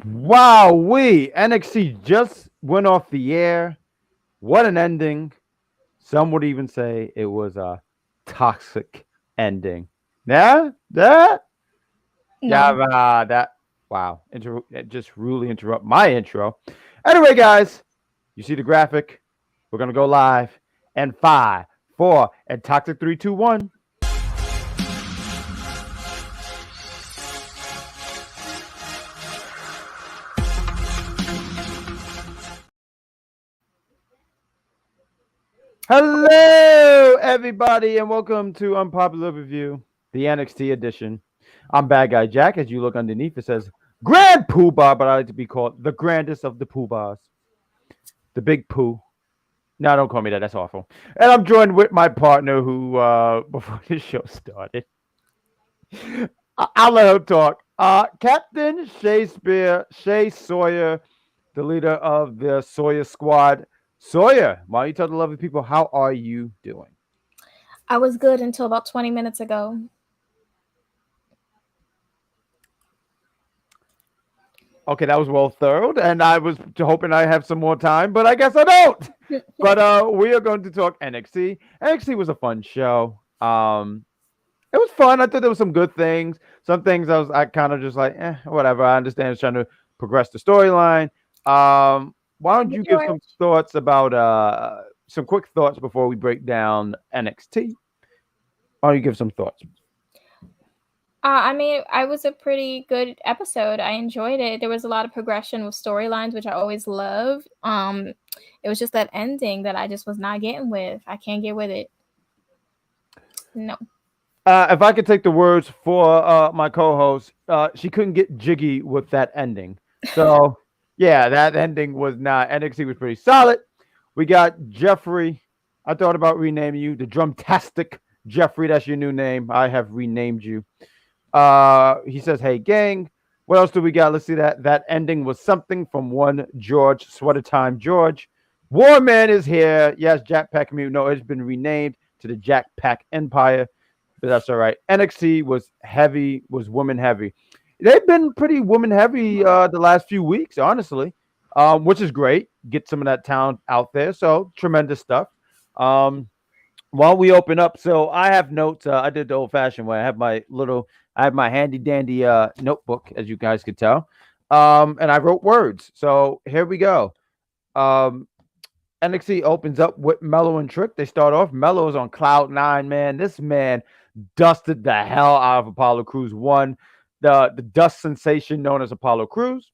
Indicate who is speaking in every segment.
Speaker 1: Wow, NXT just went off the air. What an ending. Some would even say it was a toxic ending. Yeah,
Speaker 2: No.
Speaker 1: that. Wow, just really interrupt my intro. Anyway, guys, you see the graphic. We're gonna go live. And 5, 4, and toxic 3, 2, 1. Hello, everybody, and welcome to Unpopular Review, the NXT edition. I'm Bad Guy Jack. As you look underneath, it says Grand Poobah, but I like to be called the grandest of the Poobahs, the Big Pooh. No, don't call me that. That's awful. And I'm joined with my partner, who before the show started, I'll let him talk. Captain Shaykespeare, Shay Sawyer, the leader of the Sawyer Squad. Sawyer, why don't you tell the lovely people how are you doing?
Speaker 2: I was good until about 20 minutes ago.
Speaker 1: Okay, that was well thorough, and I was hoping I have some more time, but I guess I don't. But we are going to talk NXT. NXT was a fun show. It was fun. I thought there was some good things. Some things I kind of just like, whatever. I understand it's trying to progress the storyline. Why don't you give some thoughts about some quick thoughts before we break down NXT? Why don't you give some thoughts?
Speaker 2: I mean, I was a pretty good episode. I enjoyed it. There was a lot of progression with storylines, which I always love. It was just that ending that I just was not getting with. I can't get with it. No.
Speaker 1: If I could take the words for my co-host, she couldn't get jiggy with that ending. So, yeah, that ending was not. NXT was pretty solid. We got Jeffrey. I thought about renaming you the Drumtastic Jeffrey. That's your new name. I have renamed you. He says, "Hey, gang. What else do we got? Let's see that. That ending was something from one George Sweater Time George. Warman is here. Yes, Jack Pack Mute. No, it's been renamed to the Jack Pack Empire. But that's all right. NXT was heavy, was woman heavy. They've been pretty woman heavy the last few weeks, honestly, which is great. Get some of that talent out there. So tremendous stuff. While we open up, so I have notes. I did the old fashioned way. I have my handy dandy notebook, as you guys could tell. And I wrote words. So here we go. NXT opens up with Mello and Trick. They start off. Mello's on cloud 9, man. This man dusted the hell out of Apollo Crews, won the dust sensation known as Apollo Crews.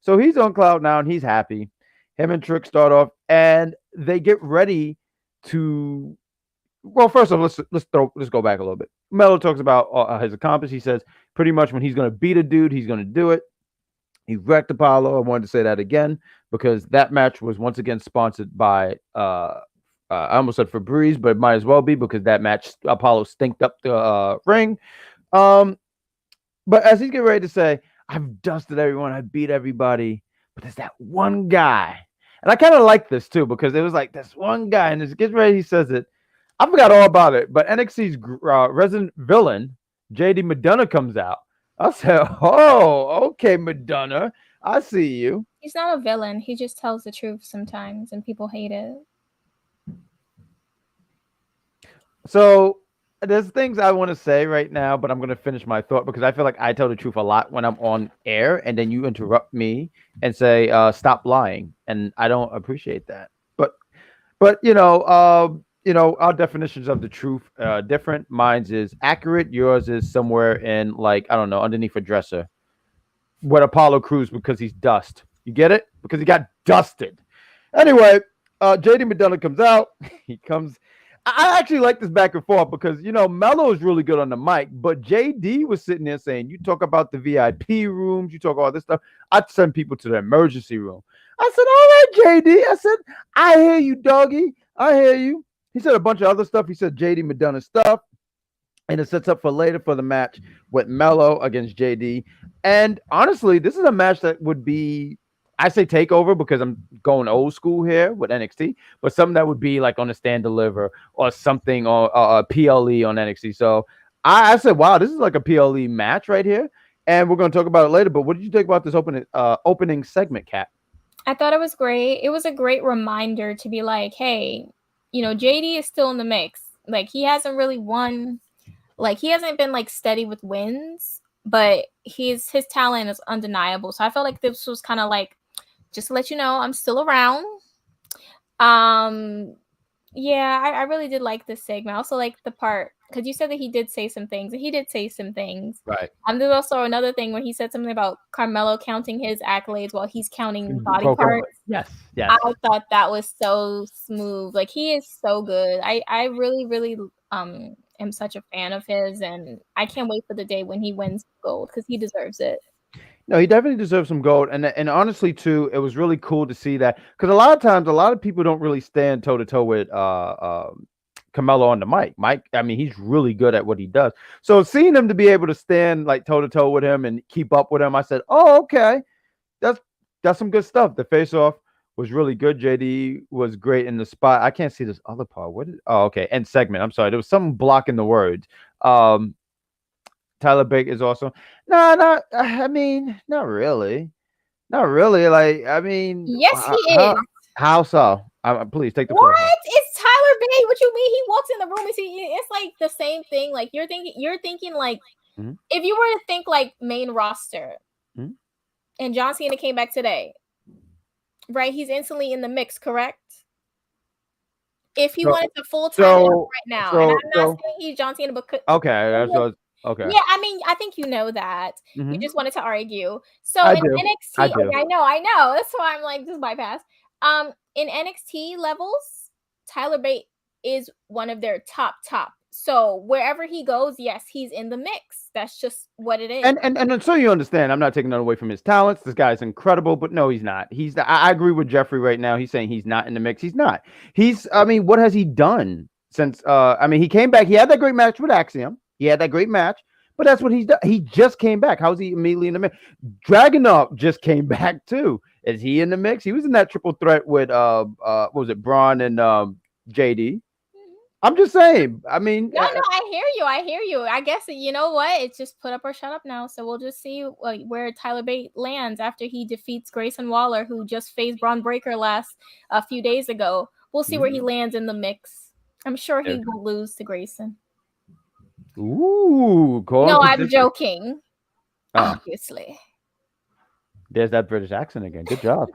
Speaker 1: So he's on cloud 9. He's happy. Him and Trick start off, and they get ready to. Well, first of all, let's go back a little bit. Mello talks about his accomplishments. He says pretty much when he's going to beat a dude, he's going to do it. He wrecked Apollo. I wanted to say that again because that match was once again sponsored by I almost said Febreze, but it might as well be because that match Apollo stinked up the ring. But as he's getting ready to say, I've dusted everyone, I beat everybody, but there's that one guy. And I kind of like this too because it was like this one guy, and as he gets ready, he says it. I forgot all about it, but NXT's resident villain, JD McDonagh, comes out. I said, oh, okay, McDonagh, I see you.
Speaker 2: He's not a villain. He just tells the truth sometimes, and people hate it.
Speaker 1: So there's things I want to say right now, but I'm going to finish my thought because I feel like I tell the truth a lot when I'm on air, and then you interrupt me and say, stop lying. And I don't appreciate that. But our definitions of the truth different. Mine's is accurate. Yours is somewhere in like, I don't know, underneath a dresser. What Apollo Crews because he's dust. You get it? Because he got dusted. Anyway, JD McDonagh comes out. He comes. I actually like this back and forth because, Mello is really good on the mic, but JD was sitting there saying, you talk about the VIP rooms, you talk all this stuff. I'd send people to the emergency room. I said, all right, JD. I said, I hear you, doggy. I hear you. He said a bunch of other stuff. He said JD McDonagh stuff. And it sets up for later for the match with Mello against JD. And honestly, this is a match that would be, I say takeover because I'm going old school here with NXT, but something that would be like on a Stand Deliver or something or a PLE on NXT. So I said, wow, this is like a PLE match right here. and we're going to talk about it later. But what did you think about this opening segment, Kat?
Speaker 2: I thought it was great. It was a great reminder to be like, hey, JD is still in the mix. Like, he hasn't really won. Like, he hasn't been like steady with wins, but his talent is undeniable. So I felt like this was kind of like, just to let you know, I'm still around. Yeah, I really did like this segment. I also like the part because you said that he did say some things, and he did say some things.
Speaker 1: Right.
Speaker 2: There's also another thing where he said something about Carmelo counting his accolades while he's counting body parts.
Speaker 1: Yes.
Speaker 2: I thought that was so smooth. Like, he is so good. I really, really am such a fan of his, and I can't wait for the day when he wins gold because he deserves it.
Speaker 1: No, he definitely deserves some gold, and honestly too, it was really cool to see that because a lot of times, a lot of people don't really stand toe to toe with Carmelo on the mic. Mike, I mean, he's really good at what he does. So seeing him to be able to stand like toe to toe with him and keep up with him, I said, "Oh, okay, that's some good stuff." The face off was really good. JD was great in the spot. I can't see this other part. Oh, okay, end segment. I'm sorry, there was something blocking the words. Tyler Bate is also I mean, not really. Not really. Like, I mean,
Speaker 2: yes, he is.
Speaker 1: How so? Please take the
Speaker 2: floor.
Speaker 1: floor.
Speaker 2: It's Tyler Bate. What you mean? He walks in the room and it's like the same thing. Like, you're thinking like if you were to think like main roster and John Cena came back today, right? He's instantly in the mix, correct? If he wanted to full time right now, and I'm not saying he's John Cena, but
Speaker 1: okay. Okay.
Speaker 2: Yeah, I mean, I think you know that. You just wanted to argue. So
Speaker 1: I
Speaker 2: in
Speaker 1: do.
Speaker 2: NXT, I know. That's why I'm like, just bypass. In NXT levels, Tyler Bate is one of their top. So wherever he goes, yes, he's in the mix. That's just what it is.
Speaker 1: And so you understand, I'm not taking that away from his talents. This guy's incredible, but no, he's not. I agree with Jeffrey right now. He's saying he's not in the mix. He's not. I mean, what has he done since I mean, he came back. He had that great match with Axiom. He had that great match, but that's what he's done. He just came back. How's he immediately in the mix? Dragunov just came back too. Is he in the mix? He was in that triple threat with what was it, Braun and JD. I'm just saying. I mean,
Speaker 2: no, I hear you. I guess you know what? It's just put up or shut up now. So we'll just see where Tyler Bate lands after he defeats Grayson Waller, who just faced Braun Breaker a few days ago. We'll see where he lands in the mix. I'm sure he will lose to Grayson.
Speaker 1: Ooh,
Speaker 2: no, I'm joking. Obviously.
Speaker 1: There's that British accent again. Good job.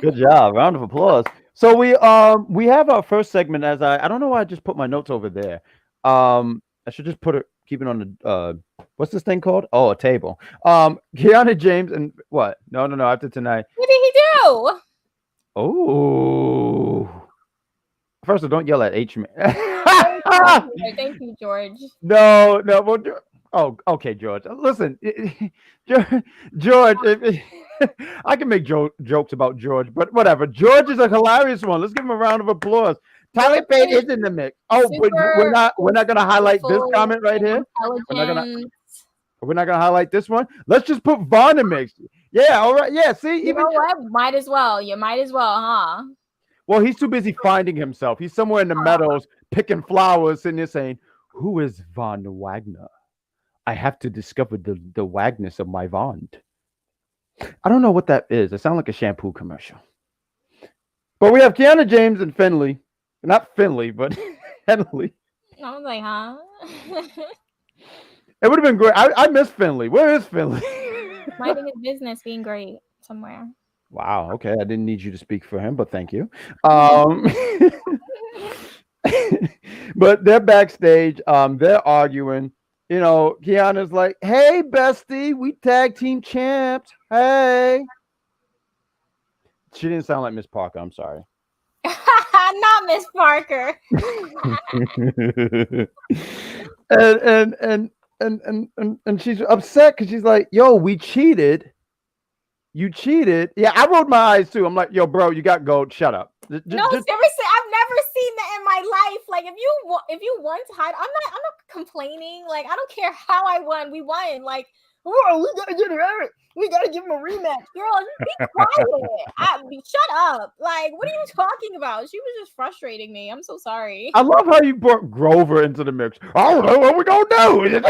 Speaker 1: Good job. Round of applause. So we have our first segment as I don't know why I just put my notes over there. I should just keep it on the what's this thing called? Oh, a table. Kiana James and what? No, after tonight.
Speaker 2: What did he do?
Speaker 1: Oh. First of all, don't yell at H-Man.
Speaker 2: Thank you, George.
Speaker 1: No. Oh, okay, George. Listen, George, I can make jokes about George, but whatever. George is a hilarious one. Let's give him a round of applause. Tyler Bate is in the mix. Oh, but we're not gonna highlight this comment right here. We're not gonna highlight this one. Let's just put Vaughn in the mix. Yeah, all right. Yeah, see,
Speaker 2: you know what? Might as well. You might as well, huh?
Speaker 1: Well, he's too busy finding himself. He's somewhere in the meadows picking flowers, sitting there saying, "Who is Von Wagner? I have to discover the Wagness of my Vaughn." I don't know what that is. It sounds like a shampoo commercial. But we have Kiana James and Finley. Not Finley, but Henley.
Speaker 2: I was like, huh?
Speaker 1: It would have been great. I miss Finley. Where is Finley?
Speaker 2: Minding his business, being great somewhere.
Speaker 1: Wow. Okay. I didn't need you to speak for him, but thank you. But they're backstage. They're arguing. You know, Kiana's like, "Hey, bestie, we tag team champs. Hey." She didn't sound like Miss Parker. I'm sorry.
Speaker 2: Not Miss Parker.
Speaker 1: and she's upset because she's like, "Yo, we cheated. You cheated." Yeah, I rolled my eyes too. I'm like, "Yo, bro, you got gold. Shut up."
Speaker 2: No, seriously, I've never seen that in my life. Like, if you won title, I'm not complaining. Like, I don't care how I won. We won. Like, Oh, we gotta give him a rematch. Girl, just be quiet. Shut up. Like, what are you talking about? She was just frustrating me. I'm so sorry.
Speaker 1: I love how you brought Grover into the mix. I don't know what we're gonna do.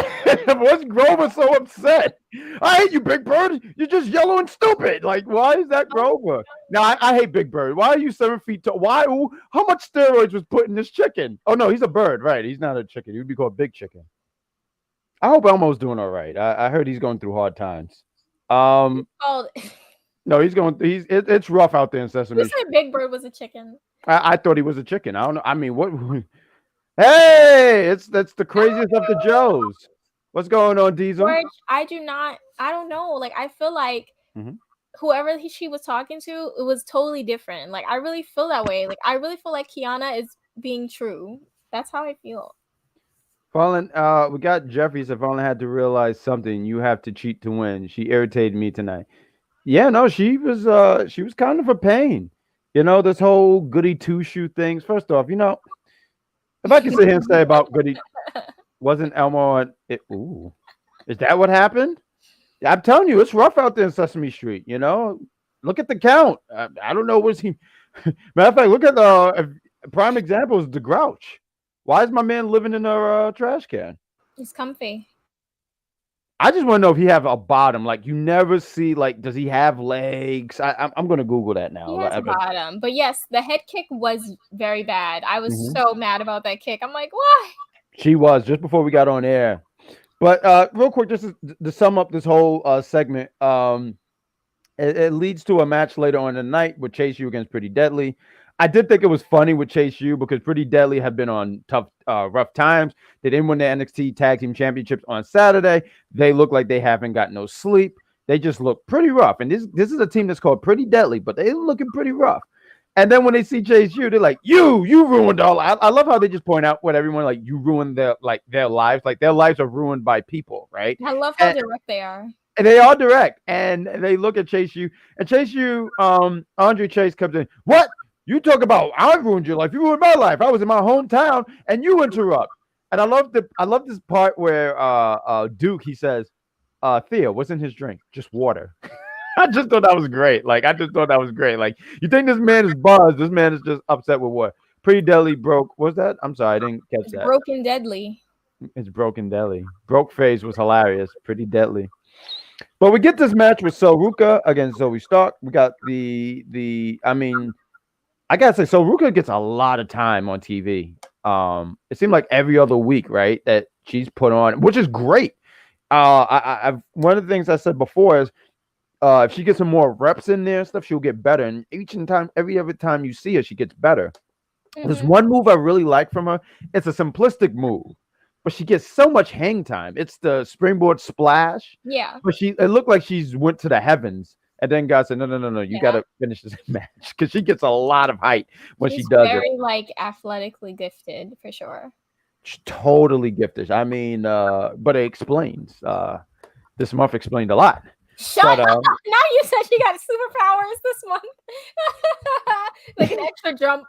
Speaker 1: What's Grover so upset? I hate you, Big Bird. You're just yellow and stupid. Like, why is that Grover? No, I hate Big Bird. Why are you 7 feet tall? Why? How much steroids was put in this chicken? Oh no, he's a bird, right? He's not a chicken. He would be called Big Chicken. I hope Elmo's doing all right. I heard he's going through hard times.
Speaker 2: Oh,
Speaker 1: No, he's going. It's rough out there in Sesame.
Speaker 2: you said Big Bird was a chicken.
Speaker 1: I thought he was a chicken. I don't know. I mean, what? Hey, that's the craziest of the Joes. What's going on, Diesel?
Speaker 2: George, I don't know. Like, I feel like whoever she was talking to, it was totally different. Like, I really feel that way. Like, I really feel like Kiana is being true. That's how I feel.
Speaker 1: Fallen, we got Jeffrey said Fallen had to realize something. You have to cheat to win. She irritated me tonight. Yeah, no, she was kind of a pain. You know, this whole goody two shoe things. First off, you know, if I can sit here and say about goody, wasn't Elmo on it? Ooh, is that what happened? I'm telling you, it's rough out there in Sesame Street. You know, look at the count. I don't know what's he. Matter of fact, look at the prime example is the Grouch. Why is my man living in a trash can?
Speaker 2: He's comfy.
Speaker 1: I just want to know if he have a bottom. Like, you never see, like, does he have legs? I'm going to Google that now.
Speaker 2: He has a bottom. But yes, the head kick was very bad. I was so mad about that kick. I'm like, why?
Speaker 1: She was, just before we got on air. But real quick, just to sum up this whole segment, it leads to a match later on in the night with Chase U against Pretty Deadly. I did think it was funny with Chase U because Pretty Deadly have been on tough, rough times. They didn't win the NXT Tag Team Championships on Saturday. They look like they haven't got no sleep. They just look pretty rough. And this is a team that's called Pretty Deadly, but they're looking pretty rough. And then when they see Chase U, they're like, you ruined all. I love how they just point out what everyone, like, you ruined their lives. Like, their lives are ruined by people, right?
Speaker 2: I love how direct they are.
Speaker 1: And they are direct. And they look at Chase U. And Chase U, Andre Chase comes in. What? You talk about I ruined your life. You ruined my life. I was in my hometown, and you interrupt. And I love this part where Duke, he says, Thea, what's in his drink? Just water. I just thought that was great. Like, Like, you think this man is buzzed? This man is just upset with what? Pretty Deadly broke. What's that? I'm sorry, I didn't catch that.
Speaker 2: Broken Deadly.
Speaker 1: It's Broken Deadly. Broke phase was hilarious. Pretty Deadly. But we get this match with Ruca against Zoe Stark. We got I gotta say, so Ruca gets a lot of time on TV. It seemed like every other week, right, that she's put on, which is great. I've one of the things I said before is if she gets some more reps in there and stuff, she'll get better. And every other time you see her, she gets better. There's one move I really like from her. It's a simplistic move, but she gets so much hang time. It's the springboard splash.
Speaker 2: Yeah.
Speaker 1: But it looked like she's went to the heavens. And then God said, no, you got to finish this match because she gets a lot of height when she does
Speaker 2: very, like, athletically gifted, for sure.
Speaker 1: She's totally gifted. I mean, but it explains. This month explained a lot.
Speaker 2: Shut up. Now you said she got superpowers this month. Like an extra jump.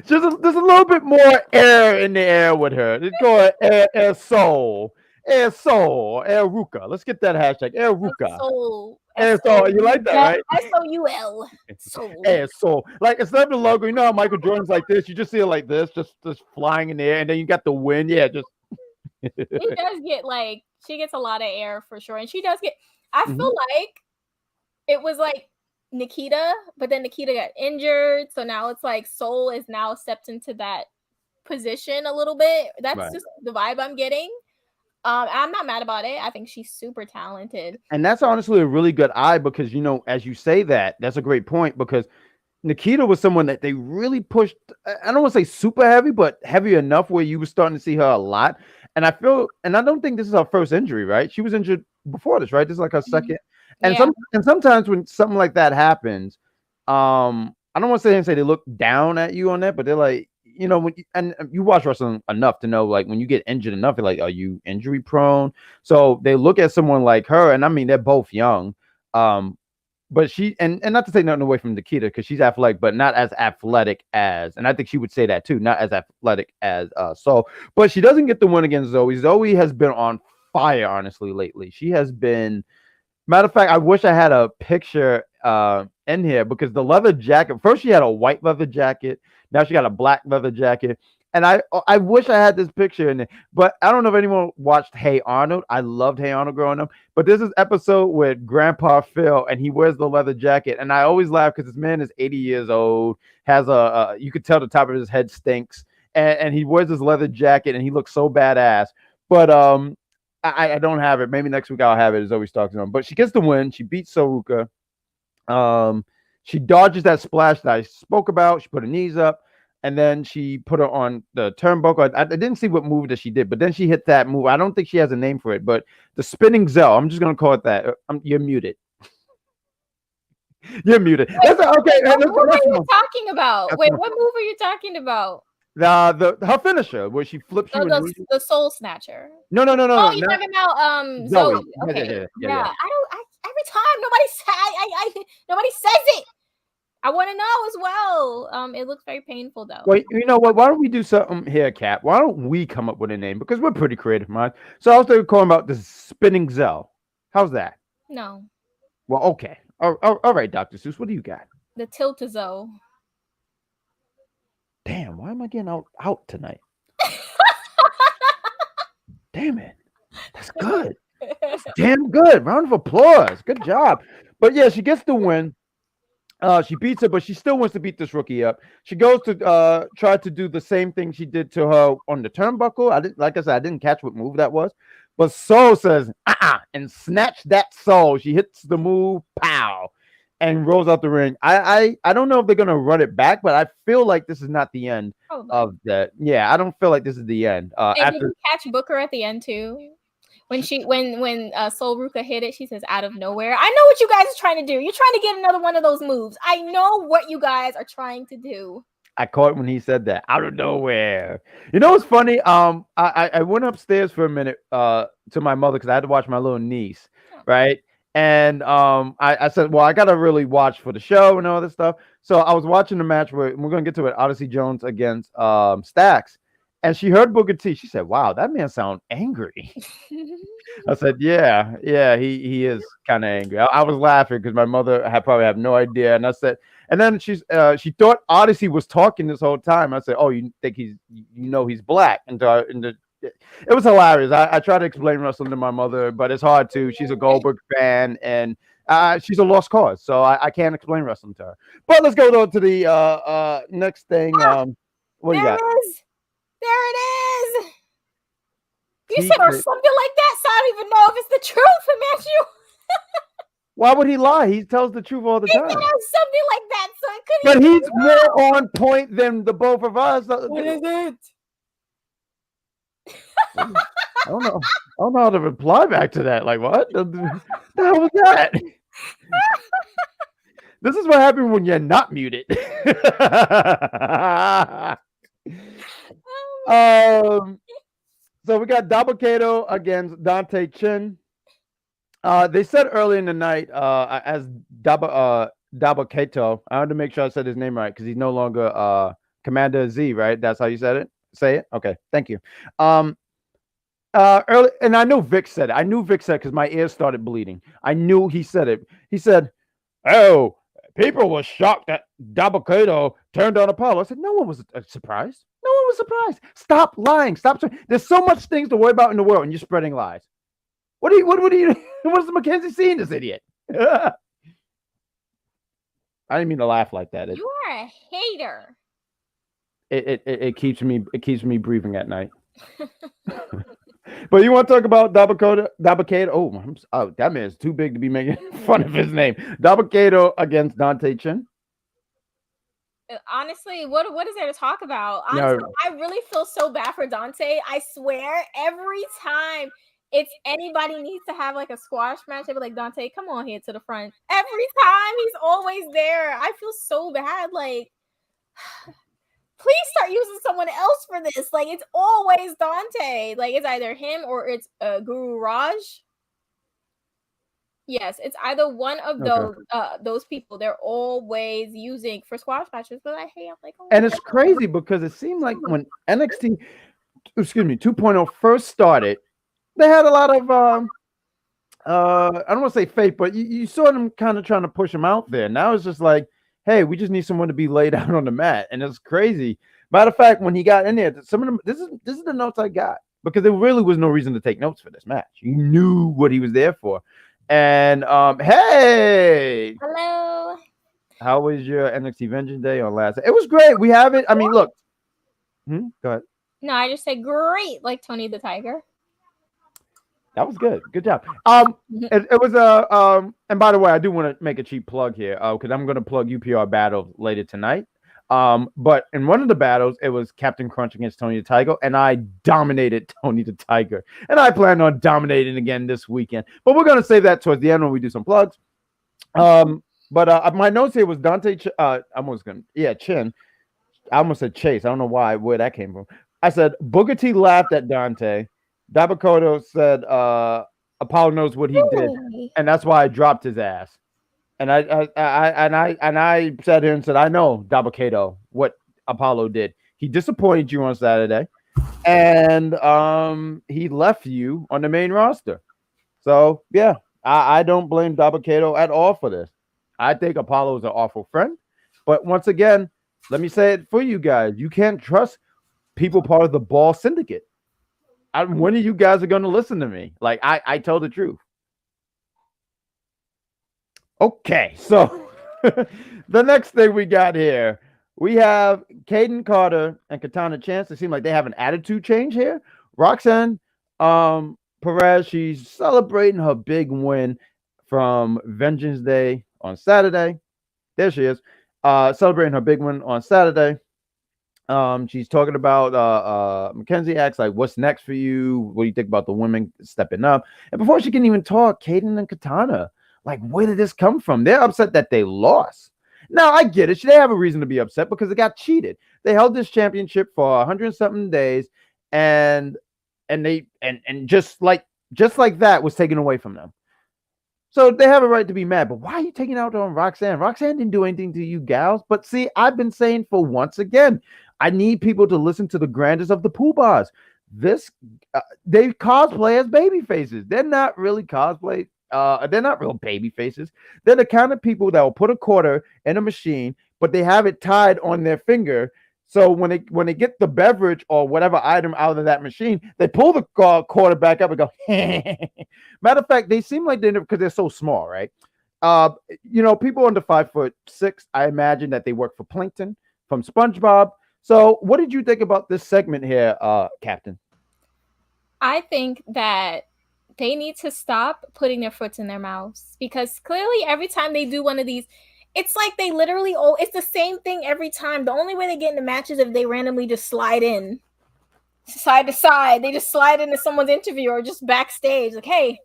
Speaker 1: There's a little bit more air in the air with her. It's called air soul. Air Ruca. Let's get that hashtag. Air Ruca. Air soul. You like that, right?
Speaker 2: SOUL. Soul.
Speaker 1: Air soul. Like, instead of the logo, you know how Michael Jordan's like this? You just see it like this, just flying in the air, and then you got the wind. Yeah, just.
Speaker 2: It does get, like, she gets a lot of air for sure. And she does get, I feel like it was like Nikita, but then Nikita got injured. So now it's like Soul is now stepped into that position a little bit. That's just the vibe I'm getting. I'm not mad about it. I think she's super talented.
Speaker 1: And that's honestly a really good eye because, you know, as you say that, that's a great point because Nikita was someone that they really pushed. I don't want to say super heavy, but heavy enough where you were starting to see her a lot. And I don't think this is her first injury, right? She was injured before this, right? This is like her second. And sometimes when something like that happens, I don't want to say they look down at you on that, but they're like, you know, and you watch wrestling enough to know, like, when you get injured enough, you're like, are you injury prone? So they look at someone like her, and I mean, they're both young. But she, and not to take nothing away from Nikita, because she's athletic, but not as athletic as, and I think she would say that too, not as athletic as Soul. But she doesn't get the win against Zoe. Zoe has been on fire, honestly, lately. She has been. Matter of fact, I wish I had a picture in here because the leather jacket. First, she had a white leather jacket. Now she got a black leather jacket. And I wish I had this picture in there. But I don't know if anyone watched Hey Arnold. I loved Hey Arnold growing up. But there's this episode with Grandpa Phil, and he wears the leather jacket. And I always laugh because this man is 80 years old, has you could tell the top of his head stinks, and he wears this leather jacket, and he looks so badass. But I don't have it. Maybe next week I'll have it. As always talking on. But she gets the win. She beats Ruca. She dodges that splash that I spoke about. She put her knees up, and then she put her on the turnbuckle. I didn't see what move that she did, but then she hit that move. I don't think she has a name for it, but the spinning Zell. I'm just gonna call it that. You're muted. You're muted.
Speaker 2: Wait, okay. What move are you talking about? Wait, what move are you talking about?
Speaker 1: Her finisher where she flips you.
Speaker 2: The soul snatcher.
Speaker 1: No.
Speaker 2: Oh, you're talking about Zooey. Okay. Yeah. Every time nobody says it. I want to know as well. It looks very painful though.
Speaker 1: Well, you know what? Why don't we do something here, Cap? Why don't we come up with a name because we're pretty creative, man. So I was thinking calling about the spinning Zell. How's that?
Speaker 2: No.
Speaker 1: Well, okay. All right, Dr. Seuss. What do you got?
Speaker 2: The Tilt-a-Zo.
Speaker 1: Damn, why am I getting out tonight? Damn it. That's good. That's damn good. Round of applause. Good job. But yeah, she gets the win. She beats her, but she still wants to beat this rookie up. She goes to try to do the same thing she did to her on the turnbuckle. I didn't catch what move that was. But Soul says, and snatch that soul. She hits the move, pow, and rolls out the ring. I don't know if they're gonna run it back, but I feel like this is not the end of that. Yeah, I don't feel like this is the end.
Speaker 2: Did you catch Booker at the end too? When Soul Ruca hit it, she says out of nowhere. I know what you guys are trying to do. You're trying to get another one of those moves. I know what you guys are trying to do.
Speaker 1: I caught when he said that out of nowhere. You know what's funny? I went upstairs for a minute to my mother because I had to watch my little niece, right? And I said, well, I gotta really watch for the show and all this stuff. So I was watching the match where we're gonna get to it, Odyssey Jones against Stax. And she heard Booker T. She said, wow, that man sounds angry. I said, yeah, he is kind of angry. I was laughing because my mother probably have no idea. And I said, and then she thought Odyssey was talking this whole time. I said, oh, you think he's black? And it was hilarious. I try to explain wrestling to my mother, but it's hard to. She's a Goldberg fan, and she's a lost cause. So I can't explain wrestling to her. But let's go to the next thing. What do you got?
Speaker 2: There it is. You said or something like that, so I don't even know if it's the truth, Matthew.
Speaker 1: Why would he lie? He tells the truth all the time.
Speaker 2: Something like that, so it could.
Speaker 1: But he's more on point than the both of us.
Speaker 2: What is it?
Speaker 1: I don't know how to reply back to that. Like, what? The hell was that? This is what happens when you're not muted. So we got Dabba-Kato against Dante Chin. They said early in the night as Dabba-Kato. I wanted to make sure I said his name right because he's no longer Commander Z, right? That's how you said it? Say it? Okay, thank you. Early, and I know Vic said it. I knew Vic said it because my ears started bleeding. I knew he said it. He said, oh, people were shocked that Dabba-Kato turned on Apollo. I said, no one was surprised. No one was surprised. Stop lying. Stop. There's so much things to worry about in the world, and you're spreading lies. What is Mackenzie seeing this idiot? I didn't mean to laugh like that.
Speaker 2: You are a hater.
Speaker 1: It keeps me breathing at night. But you want to talk about Dabba-Kato? Oh, that man's too big to be making fun of his name. Dabba-Kato against Dante Chin.
Speaker 2: Honestly, what is there to talk about? Honestly, no. I really feel so bad for Dante. I swear, every time it's anybody needs to have like a squash match, I'd be like, Dante, come on here to the front. Every time he's always there. I feel so bad. Like, please start using someone else for this. Like, it's always Dante. Like, it's either him or it's Guru Raj. Yes, it's either one of those people. They're always using for squash matches, but I'm like, oh,
Speaker 1: and it's crazy because it seemed like when NXT, 2.0 first started, they had a lot of I don't want to say faith, but you saw them kind of trying to push him out there. Now it's just like, hey, we just need someone to be laid out on the mat, and it's crazy. Matter of fact, when he got in there, some of them, this is the notes I got because there really was no reason to take notes for this match. You knew what he was there for, and hey,
Speaker 2: Hello.
Speaker 1: how was your NXT Vengeance Day on last? It was great. We have it. I mean, look. Go ahead.
Speaker 2: No, I just said great, like Tony the Tiger.
Speaker 1: That was good. Good job. It was and by the way, I do want to make a cheap plug here, because I'm going to plug UPR battle later tonight. But in one of the battles, it was Captain Crunch against Tony the Tiger, and I dominated Tony the Tiger, and I plan on dominating again this weekend. But we're going to save that towards the end when we do some plugs. But my notes here was Dante. Chin. I almost said Chase. I don't know where that came from. I said Booker T laughed at Dante. Dabakoto said Apollo knows what he did, and that's why I dropped his ass. And I sat here and said, I know, Dabakoto, what Apollo did. He disappointed you on Saturday, and he left you on the main roster. So yeah, I don't blame Dabakoto at all for this. I think Apollo is an awful friend, but once again, let me say it for you guys: you can't trust people part of the Ball Syndicate. When of you guys are going to listen to me? Like, I tell the truth. Okay, so the next thing we got here, we have Caden Carter and Katana Chance. It seems like they have an attitude change here. Roxanne Perez, she's celebrating her big win from Vengeance Day on Saturday. There she is, celebrating her big win on Saturday. She's talking about Mackenzie asks, like, what's next for you? What do you think about the women stepping up? And before she can even talk, Caden and Katana, like, where did this come from? They're upset that they lost. Now, I get it. They have a reason to be upset because they got cheated. They held this championship for 100-something days, and just like that was taken away from them. So they have a right to be mad. But why are you taking out on Roxanne? Roxanne didn't do anything to you gals. But see, I've been saying for once again, I need people to listen to the grandest of the poobahs. They cosplay as baby faces. They're not really cosplay. They're not real baby faces. They're the kind of people that will put a quarter in a machine, but they have it tied on their finger. So when they get the beverage or whatever item out of that machine, they pull the quarter back up and go. Matter of fact, they seem like because they're so small, right? People under 5'6", I imagine that they work for Plankton from SpongeBob. So what did you think about this segment here, Captain?
Speaker 2: I think that they need to stop putting their foot in their mouths, because clearly every time they do one of these, it's like they literally, it's the same thing every time. The only way they get into matches is if they randomly just slide in side to side. They just slide into someone's interview or just backstage, like, hey,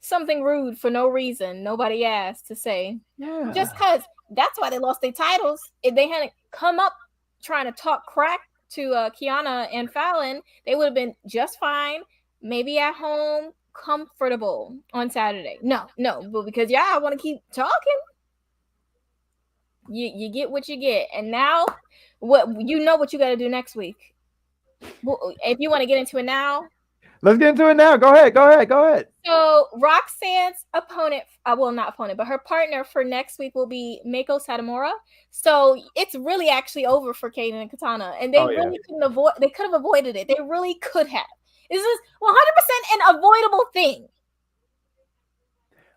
Speaker 2: something rude for no reason. Nobody asked to say. Yeah. Just because. That's why they lost their titles. If they hadn't come up trying to talk crap to Kiana and Fallon, they would have been just fine, maybe at home, comfortable on Saturday. No, but because I want to keep talking, you get what you get. And now, what you got to do next week. Well, if you want to get into it now,
Speaker 1: let's get into it now. Go ahead.
Speaker 2: So Roxanne's opponent, not opponent, but her partner for next week will be Meiko Satomura. So it's really actually over for Kaden and Katana, and they really couldn't avoid. They could have avoided it. They really could have. This is 100% an avoidable thing.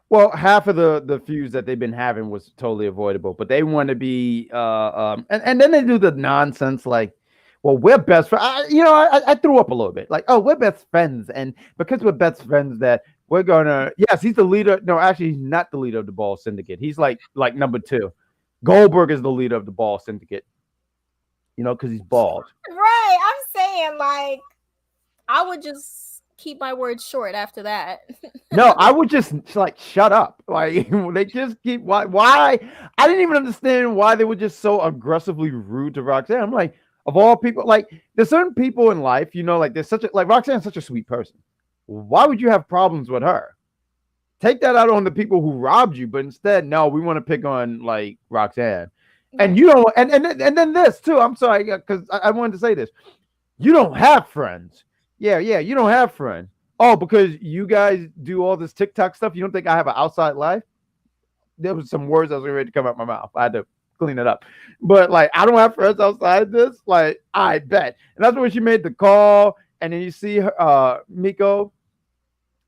Speaker 1: Well, half of the feuds that they've been having was totally avoidable, but they want to be and then they do the nonsense like, well, we're best friends. I threw up a little bit. Like, oh, we're best friends. And because we're best friends, that we're going to, yes, he's the leader. No, actually, he's not the leader of the Ball Syndicate. He's like number 2. Goldberg is the leader of the Ball Syndicate, because he's bald. Right.
Speaker 2: I'm saying, like, I would just keep my words short after that.
Speaker 1: No, I would just like shut up. Like, they just keep why I didn't even understand why they were just so aggressively rude to Roxanne. I'm like, of all people, like, there's certain people in life, like there's Roxanne's such a sweet person. Why would you have problems with her? Take that out on the people who robbed you, but instead, no, we want to pick on like Roxanne. And you don't, and then this too. I'm sorry, because I wanted to say this. You don't have friends. Yeah, you don't have friends. Oh, because you guys do all this TikTok stuff. You don't think I have an outside life? There was some words that was ready to come out my mouth. I had to clean it up. But like, I don't have friends outside this. Like, I bet. And that's when she made the call. And then you see her, Miko.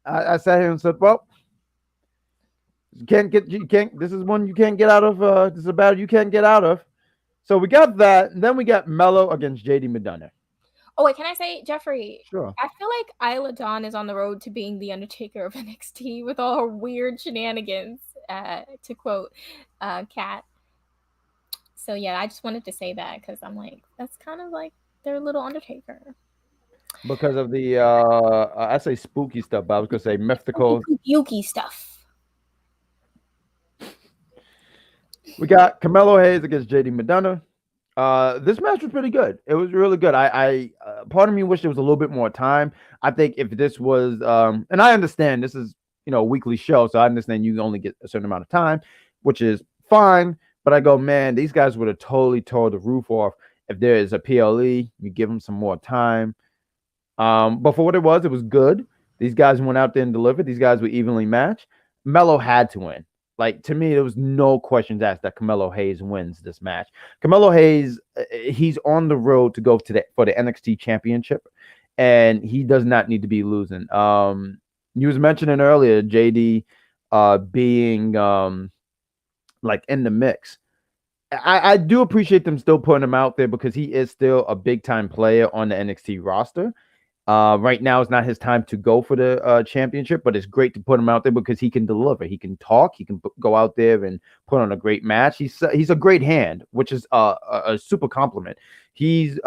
Speaker 1: I sat here and said, "Well, you can't. This is one you can't get out of. This is a battle you can't get out of." So we got that, and then we got Mello against JD McDonagh.
Speaker 2: Oh wait, can I say, Jeffrey?
Speaker 1: Sure.
Speaker 2: I feel like Isla Dawn is on the road to being the Undertaker of NXT with all her weird shenanigans. To quote Kat. So yeah, I just wanted to say that because I'm like, that's kind of like their little Undertaker.
Speaker 1: Because of the I say spooky stuff, but I was gonna say mythical.
Speaker 2: Yuki stuff.
Speaker 1: We got Carmalo Hayes against JD McDonagh. This match was pretty good. It was really good. I part of me wished there was a little bit more time. I think if this was, and I understand this is a weekly show, so I understand you only get a certain amount of time, which is fine. But I go, man, these guys would have totally tore the roof off if there is a PLE. You give them some more time. But for what it was good. These guys went out there and delivered. These guys were evenly matched. Mello had to win. Like, to me, there was no questions asked that Carmelo Hayes wins this match. Carmelo Hayes, he's on the road to go for the NXT Championship, and he does not need to be losing. You was mentioning earlier JD being like in the mix. I do appreciate them still putting him out there because he is still a big time player on the NXT roster. Right now, it's not his time to go for the championship, but it's great to put him out there because he can deliver. He can talk. He can go out there and put on a great match. He's a great hand, which is a super compliment. He's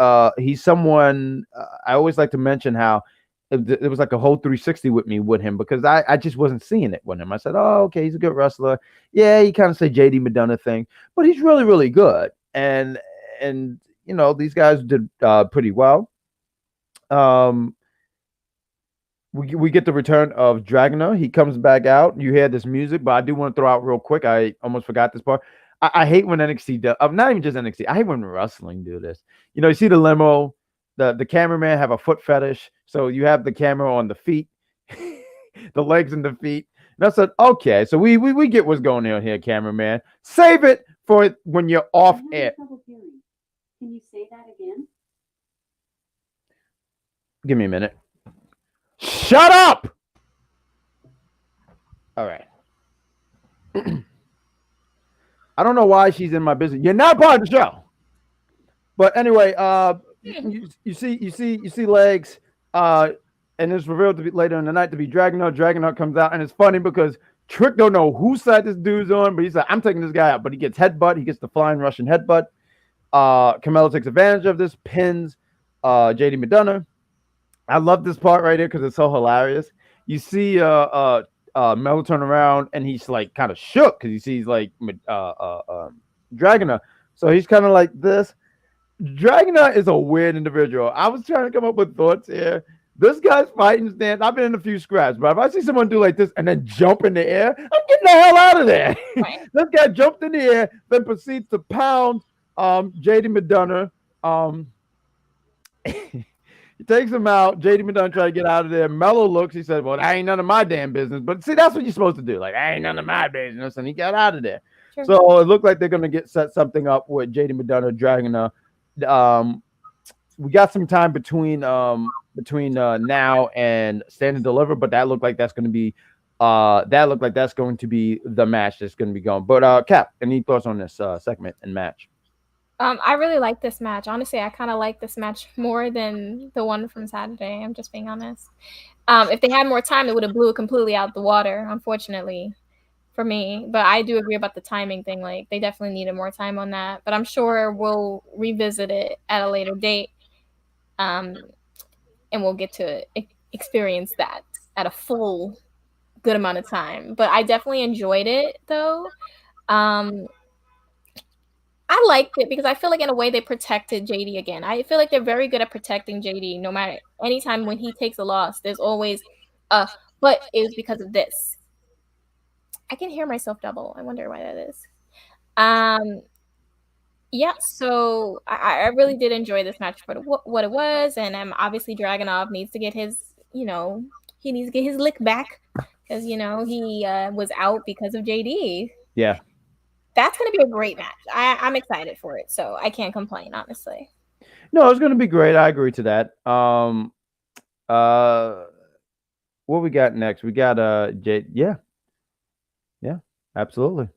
Speaker 1: someone I always like to mention how it was like a whole 360 with him because I just wasn't seeing it with him. I said, oh, okay, he's a good wrestler. Yeah, he kind of say JD McDonagh thing, but he's really, really good. And these guys did pretty well. We get the return of Dragunov. He comes back out. You hear this music, but I do want to throw out real quick. I almost forgot this part. I hate when NXT does. Not even just NXT. I hate when wrestling do this. You see the limo. The cameraman have a foot fetish, so you have the camera on the feet, the legs and the feet. And I said, okay, so we get what's going on here, cameraman. Save it for when you're off air.
Speaker 3: Can you say that again?
Speaker 1: Give me a minute. Shut up! All right. I don't know why she's in my business. You're not part of the show. But anyway, you see legs, and it's revealed to be later in the night to be Dragunov. Dragunov comes out, and it's funny because Trick don't know whose side this dude's on, but he's like, I'm taking this guy out. But he gets headbutt. He gets the flying Russian headbutt. Carmelo takes advantage of this, pins JD McDonagh. I love this part right here because it's so hilarious. You see Melo turn around and he's like kind of shook because he sees like Dragunov. So he's kind of like this. Dragunov is a weird individual. I was trying to come up with thoughts here. This guy's fighting stance. I've been in a few scraps, but if I see someone do like this and then jump in the air, I'm getting the hell out of there. Right. This guy jumped in the air, then proceeds to pound JD McDonagh. He takes him out. JD McDonagh try to get out of there. Mello looks. He said, well, that ain't none of my damn business. But see, that's what you're supposed to do. Like, that ain't none of my business. And he got out of there. Sure. So it looked like they're going to set something up with JD McDonagh dragging we got some time between now and Stand and Deliver, but that looked like that's going to be the match that's going to be going. But Cap, any thoughts on this segment and match?
Speaker 2: I really like this match. Honestly, I kind of like this match more than the one from Saturday. I'm just being honest. If they had more time, it would have blew it completely out the water, unfortunately, for me. But I do agree about the timing thing. Like, they definitely needed more time on that. But I'm sure we'll revisit it at a later date. And we'll get to experience that at a full good amount of time. But I definitely enjoyed it, though. I liked it because I feel like in a way they protected JD again. I feel like they're very good at protecting JD. No matter anytime when he takes a loss, there's always but it was because of this. I can hear myself double. I wonder why that is. Yeah, so I really did enjoy this match for what it was, and obviously Dragunov needs to get his he needs to get his lick back because he was out because of JD.
Speaker 1: Yeah.
Speaker 2: That's going to be a great match. I'm excited for it, so I can't complain, honestly.
Speaker 1: No, it's going to be great. I agree to that. What we got next? We got Jade. Yeah, absolutely.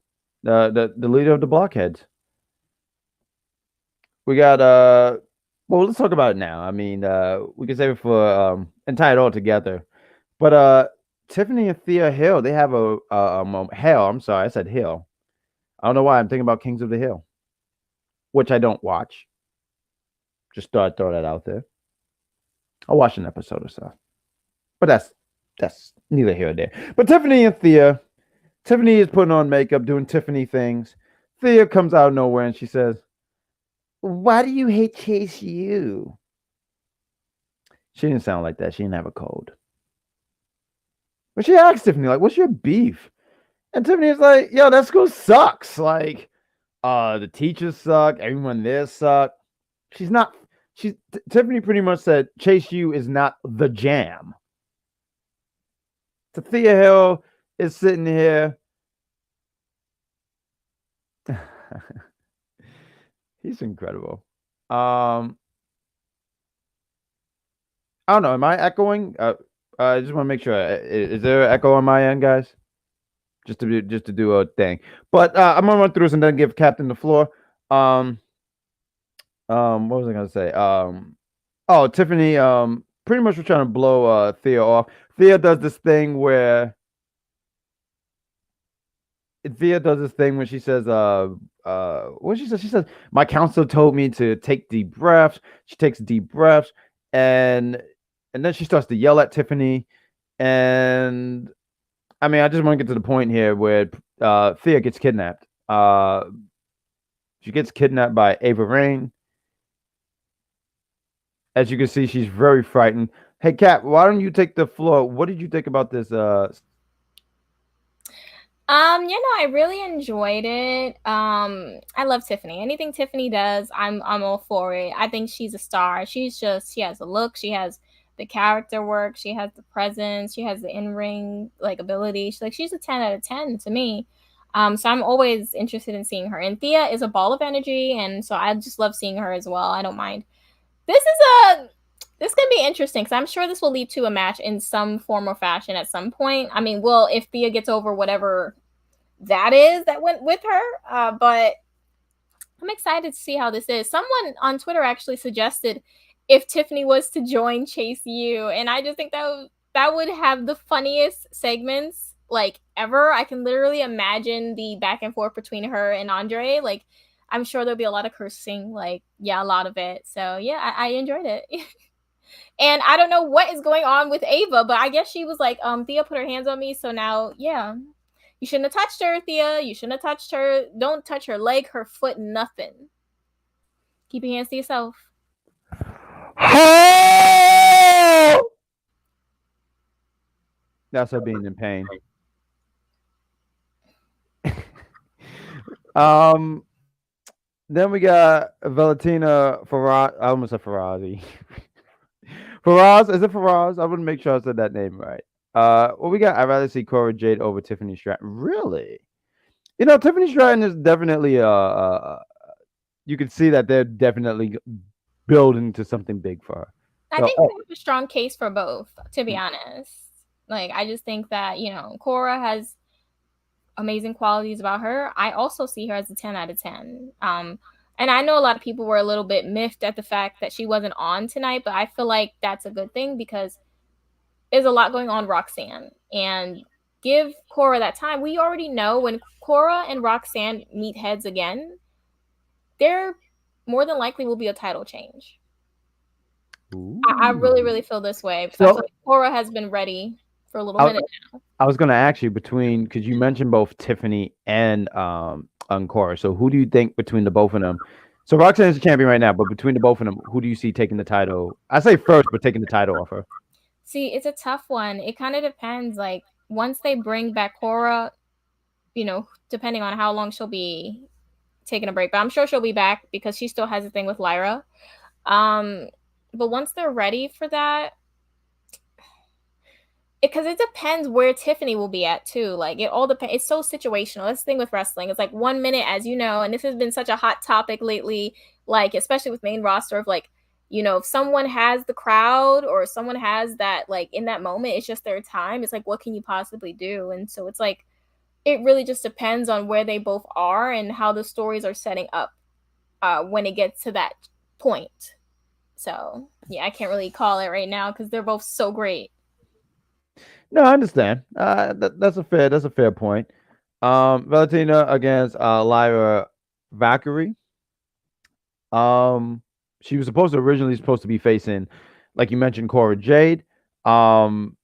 Speaker 1: The leader of the Blockheads. We got well, let's talk about it now. I mean, we can save it for and tie it all together. But Tiffany and Thea Hill, they have a moment. Hell, I'm sorry, I said Hill. I don't know why I'm thinking about Kings of the Hill, which I don't watch. Just thought I'd throw that out there. I'll watch an episode or so. But that's neither here nor there. But Tiffany and Thea. Tiffany is putting on makeup, doing Tiffany things. Thea comes out of nowhere and she says, "Why do you hate Chase U?" She didn't sound like that. She didn't have a cold. But she asked Tiffany, like, "What's your beef?" And Tiffany is like, "Yo, that school sucks. Like, the teachers suck. Everyone there suck." Tiffany pretty much said Chase U is not the jam. So Thea Hill is sitting here. He's incredible. I don't know. Am I echoing? I just want to make sure. Is there an echo on my end, guys? Just to do a thing. But I'm gonna run through this and then give Captain the floor. What was I gonna say? Tiffany pretty much was trying to blow Thea off. Thea does this thing where she says, what she says? She says, "My counselor told me to take deep breaths." She takes deep breaths, and then she starts to yell at Tiffany. And I mean, I just want to get to the point here where Thea gets kidnapped. She gets kidnapped by Ava Raine. As you can see, she's very frightened. Hey, Kat, why don't you take the floor? What did you think about this?
Speaker 2: I really enjoyed it. I love Tiffany. Anything Tiffany does, I'm all for it. I think she's a star. She has a look, she has the character work, she has the presence, she has the in-ring ability. She's a 10 out of 10 to me. So I'm always interested in seeing her. And Thea is a ball of energy, and so I just love seeing her as well. I don't mind. This is gonna be interesting because I'm sure this will lead to a match in some form or fashion at some point. I mean, if Thea gets over whatever that went with her, but I'm excited to see how this is. Someone on Twitter actually suggested if Tiffany was to join Chase U, and I just think that would have the funniest segments ever. I can literally imagine the back and forth between her and Andre. I'm sure there'll be a lot of cursing, a lot of it. So yeah, I enjoyed it. And I don't know what is going on with Ava, but I guess she was like, Thea put her hands on me, so now, yeah. You shouldn't have touched her, Thea. You shouldn't have touched her. Don't touch her leg, her foot, nothing. Keep your hands to yourself.
Speaker 1: That's her being in pain. Then we got Valentina Feroz. I almost said Ferazi. Feroz, is it Feroz? I want to make sure I said that name right. What we got? I'd rather see Cora Jade over Tiffany Stratton. Really? Tiffany Stratton is definitely you can see that they're definitely building to something big for her.
Speaker 2: I think they have a strong case for both, to be honest. I just think that, Cora has amazing qualities about her. I also see her as a 10 out of 10. And I know a lot of people were a little bit miffed at the fact that she wasn't on tonight, but I feel like that's a good thing because there's a lot going on Roxanne. And give Cora that time. We already know when Cora and Roxanne meet heads again, there more than likely will be a title change. I really, really feel this way because I feel like Cora has been ready for a little minute now.
Speaker 1: I was going to ask you because you mentioned both Tiffany and Cora. So who do you think between the both of them? So Roxanne is the champion right now, but between the both of them, who do you see taking the title? I say first, but taking the title off her.
Speaker 2: See, it's a tough one. It kind of depends. Once they bring back Cora, depending on how long she'll be taking a break, but I'm sure she'll be back because she still has a thing with Lyra. But once they're ready for that, because it depends where Tiffany will be at too. Like it all depends. It's so situational. That's the thing with wrestling. It's like 1 minute, as you know, and this has been such a hot topic lately. Like especially with main roster of like, if someone has the crowd or someone has that like in that moment, it's just their time. It's like what can you possibly do? And so it's like it really just depends on where they both are and how the stories are setting up when it gets to that point. So yeah, I can't really call it right now because they're both so great.
Speaker 1: No, I understand. That's a fair point. Valentina against Lyra Valkyrie. Um, she was originally supposed to be facing, like you mentioned, Cora Jade. Um,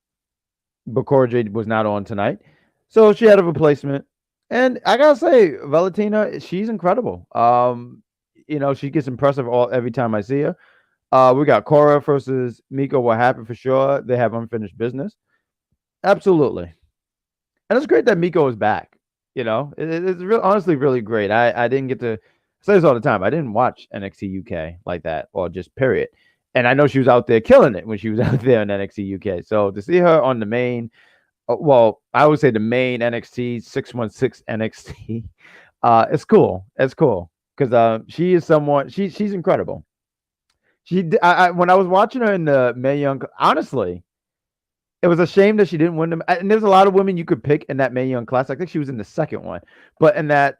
Speaker 1: but Cora Jade was not on tonight, so she had a replacement. And I gotta say, Valentina, she's incredible. She gets impressive every time I see her. We got Cora versus Miko. What happened for sure? They have unfinished business. Absolutely. And it's great that Miko is back. It's honestly really great. I didn't get to say this all the time. I didn't watch NXT UK like that, or just period. And I know she was out there killing it when she was out there in NXT UK. So to see her on the main, well, I would say the main NXT 616 NXT, it's cool. It's cool because she is someone. She's incredible. When I was watching her in the Mae Young, honestly, it was a shame that she didn't win them. And there's a lot of women you could pick in that Mae Young class. I think she was in the second one, but in that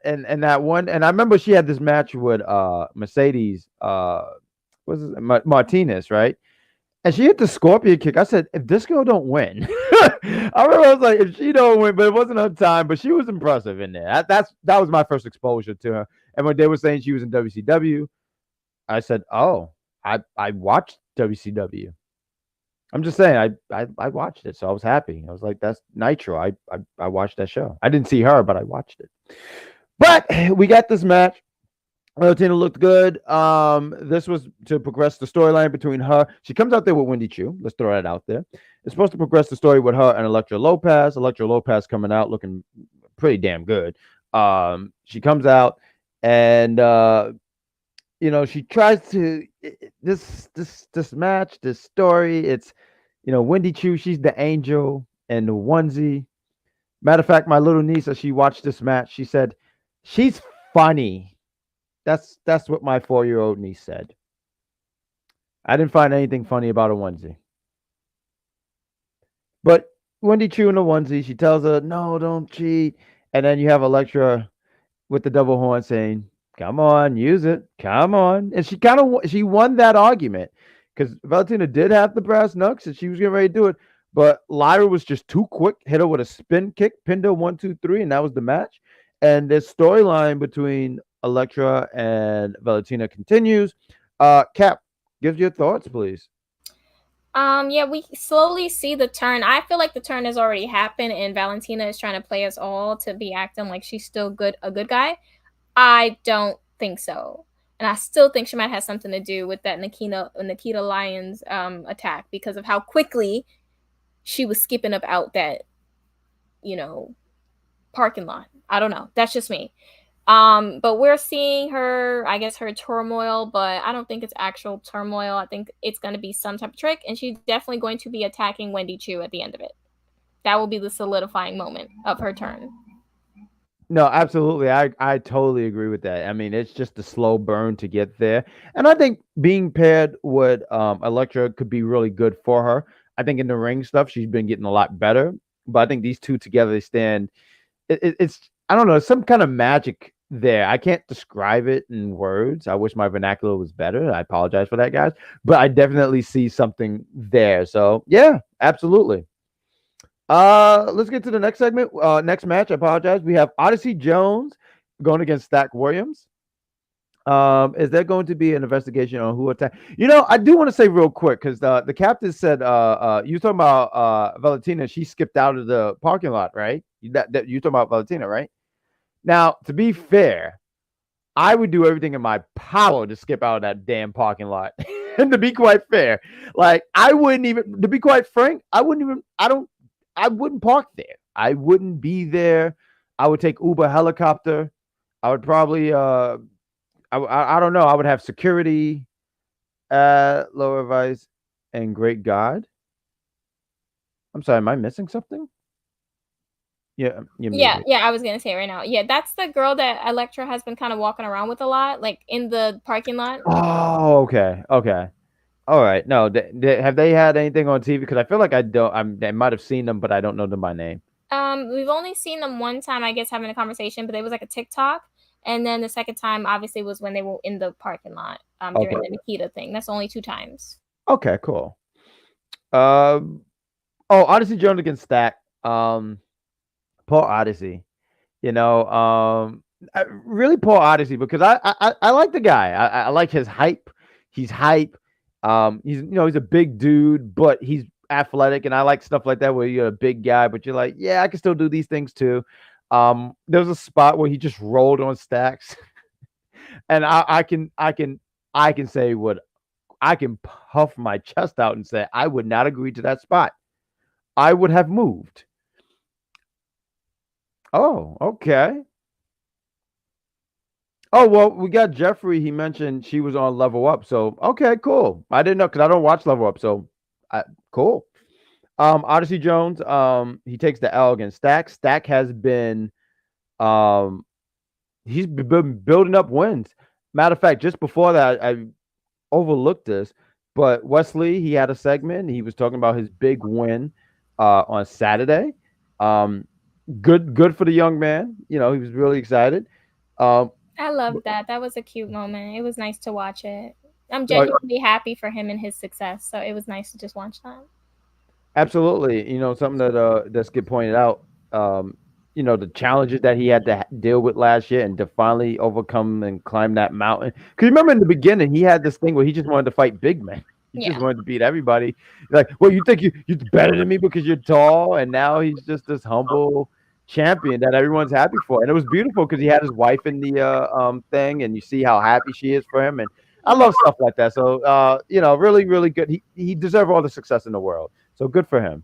Speaker 1: one, and I remember she had this match with Mercedes, Martinez, right? And she hit the scorpion kick. I said, if this girl don't win, I remember I was like, if she don't win, but it wasn't her time. But she was impressive in there. That was my first exposure to her. And when they were saying she was in WCW, I said, oh, I watched WCW. I'm just saying, I watched it, so I was happy. I was like, that's Nitro. I watched that show. I didn't see her, but I watched it. But we got this match. Valentina looked good. This was to progress the storyline between her. She comes out there with Wendy Chu. Let's throw that out there. It's supposed to progress the story with her and Elektra Lopez. Elektra Lopez coming out looking pretty damn good. She comes out and she tries to this match, this story. It's Wendy Chu. She's the angel and the onesie. Matter of fact, my little niece, as she watched this match, she said she's funny. That's what my 4-year-old niece said. I didn't find anything funny about a onesie. But Wendy Chu in a onesie, she tells her, no, don't cheat. And then you have Elektra with the double horn saying, come on, use it. Come on. And she won that argument because Valentina did have the brass knucks and she was getting ready to do it. But Lyra was just too quick, hit her with a spin kick, pinned her 1, 2, 3, and that was the match. And this storyline between Elektra and Valentina continues. Cap, give your thoughts, please.
Speaker 2: Yeah, we slowly see the turn. I feel like the turn has already happened, and Valentina is trying to play us all to be acting like she's still a good guy. I don't think so, and I still think she might have something to do with that Nikita Lyons attack because of how quickly she was skipping up out that parking lot. I don't know. That's just me. But we're seeing her, I guess, her turmoil, but I don't think it's actual turmoil. I think it's going to be some type of trick, and she's definitely going to be attacking Wendy Chu at the end of it. That will be the solidifying moment of her turn.
Speaker 1: No, absolutely. I totally agree with that. I mean, it's just a slow burn to get there. And I think being paired with Elektra could be really good for her. I think in the ring stuff, she's been getting a lot better. But I think these two together, they stand. It's I don't know, some kind of magic there. I can't describe it in words. I wish my vernacular was better. I apologize for that, guys. But I definitely see something there. So yeah, absolutely. Let's get to the next segment. Next match. I apologize. We have Odyssey Jones going against Stack Williams. Is there going to be an investigation on who attacked? I do want to say real quick because the captain said you talking about Valentina. She skipped out of the parking lot, right? That you talking about Valentina, right? Now, to be fair, I would do everything in my power to skip out of that damn parking lot. And to be quite fair, like I wouldn't even. To be quite frank, I wouldn't even. I wouldn't park there. I wouldn't be there. I would take Uber helicopter. I would probably I don't know. I would have security at Lower Vice and Great God. I'm sorry, am I missing something? Yeah, you're
Speaker 2: Yeah,
Speaker 1: muted.
Speaker 2: yeah, I was gonna say it right now. Yeah, that's the girl that Elektra has been kind of walking around with a lot, like in the parking lot.
Speaker 1: Oh, okay, okay. All right. No, have they had anything on TV? Because I feel like I might have seen them, but I don't know them by name.
Speaker 2: We've only seen them one time, I guess, having a conversation, but it was like a TikTok. And then the second time, obviously, was when they were in the parking lot
Speaker 1: Okay.
Speaker 2: during the Nikita thing. That's only 2 times.
Speaker 1: Okay. Cool. Um. Oh, Odyssey Jones against Stack. Poor Odyssey. You know. Really poor Odyssey because I like the guy. I like his hype. He's hype. He's a big dude, but he's athletic, and I like stuff like that where you're a big guy, but you're like, yeah, I can still do these things too. There was a spot where he just rolled on Stacks, and I can say what I can puff my chest out and say I would not agree to that spot. I would have moved. Oh, okay. Oh, well, we got Jeffrey. He mentioned she was on Level Up. So, okay, cool. I didn't know because I don't watch Level Up. So, cool. Odyssey Jones, he takes the L against Stack. Stack has been, he's been building up wins. Matter of fact, just before that, I overlooked this, but Wesley, he had a segment. He was talking about his big win on Saturday. Good for the young man. He was really excited.
Speaker 2: I love that. That was a cute moment. It was nice to watch it. I'm
Speaker 1: Like,
Speaker 2: genuinely happy for him and his success. So it was nice to just watch that.
Speaker 1: absolutely. Something that Skip pointed out. The challenges that he had to deal with last year and to finally overcome and climb that mountain. Because remember in the beginning, he had this thing where he just wanted to fight big men. He just
Speaker 2: Yeah.
Speaker 1: wanted to beat everybody. Like, well, you think you're better than me because you're tall, and now he's just this humble champion that everyone's happy for. And it was beautiful because he had his wife in the thing, and you see how happy she is for him. And I love stuff like that. So really, really good. He deserves all the success in the world. So good for him.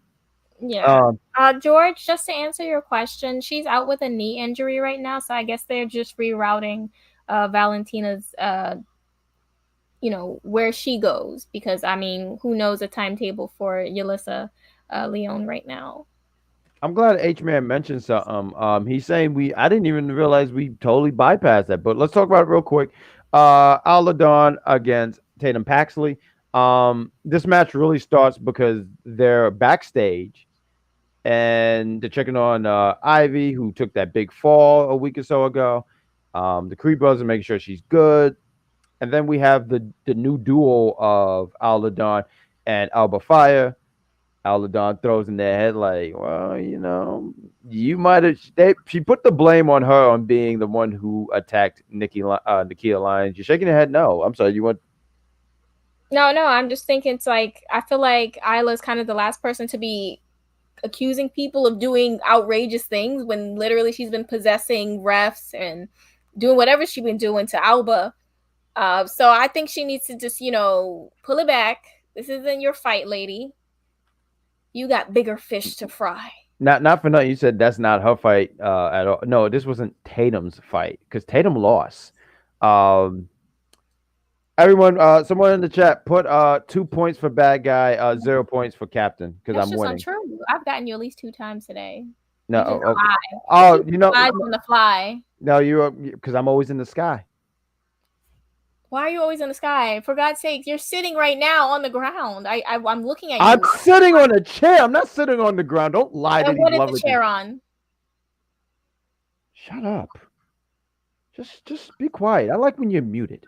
Speaker 2: Yeah. George, just to answer your question, she's out with a knee injury right now, so I guess they're just rerouting Valentina's where she goes, because I mean, who knows a timetable for Yulisa Leon right now.
Speaker 1: I'm glad H-Man mentioned something. He's saying I didn't even realize we totally bypassed that, but let's talk about it real quick. Isla Dawn against Tatum Paxley. This match really starts because they're backstage and they're checking on Ivy, who took that big fall a week or so ago. The Creed brothers are making sure she's good. And then we have the new duo of Isla Dawn and Alba Fire. Isla Dawn throws in their head like, well, you might have. She put the blame on her on being the one who attacked Nikia Lyons. You're shaking your head. No, I'm sorry. You want?
Speaker 2: No, I'm just thinking it's like I feel like Isla's kind of the last person to be accusing people of doing outrageous things when literally she's been possessing refs and doing whatever she's been doing to Alba. So I think she needs to just, pull it back. This isn't your fight, lady. You got bigger fish to fry.
Speaker 1: Not for nothing. You said that's not her fight at all. No, this wasn't Tatum's fight because Tatum lost. Everyone, someone in the chat put 2 points for bad guy, 0 points for captain because I'm winning.
Speaker 2: That's untrue. I've gotten you at least 2 times today.
Speaker 1: No,
Speaker 2: Flies on the fly.
Speaker 1: No, you're because I'm always in the sky.
Speaker 2: Why are you always in the sky? For God's sake, you're sitting right now on the ground. I'm looking at you.
Speaker 1: I'm sitting on a chair. I'm not sitting on the ground. Don't lie to these lovely
Speaker 2: What is the chair on?
Speaker 1: Shut up. Just be quiet. I like when you're muted.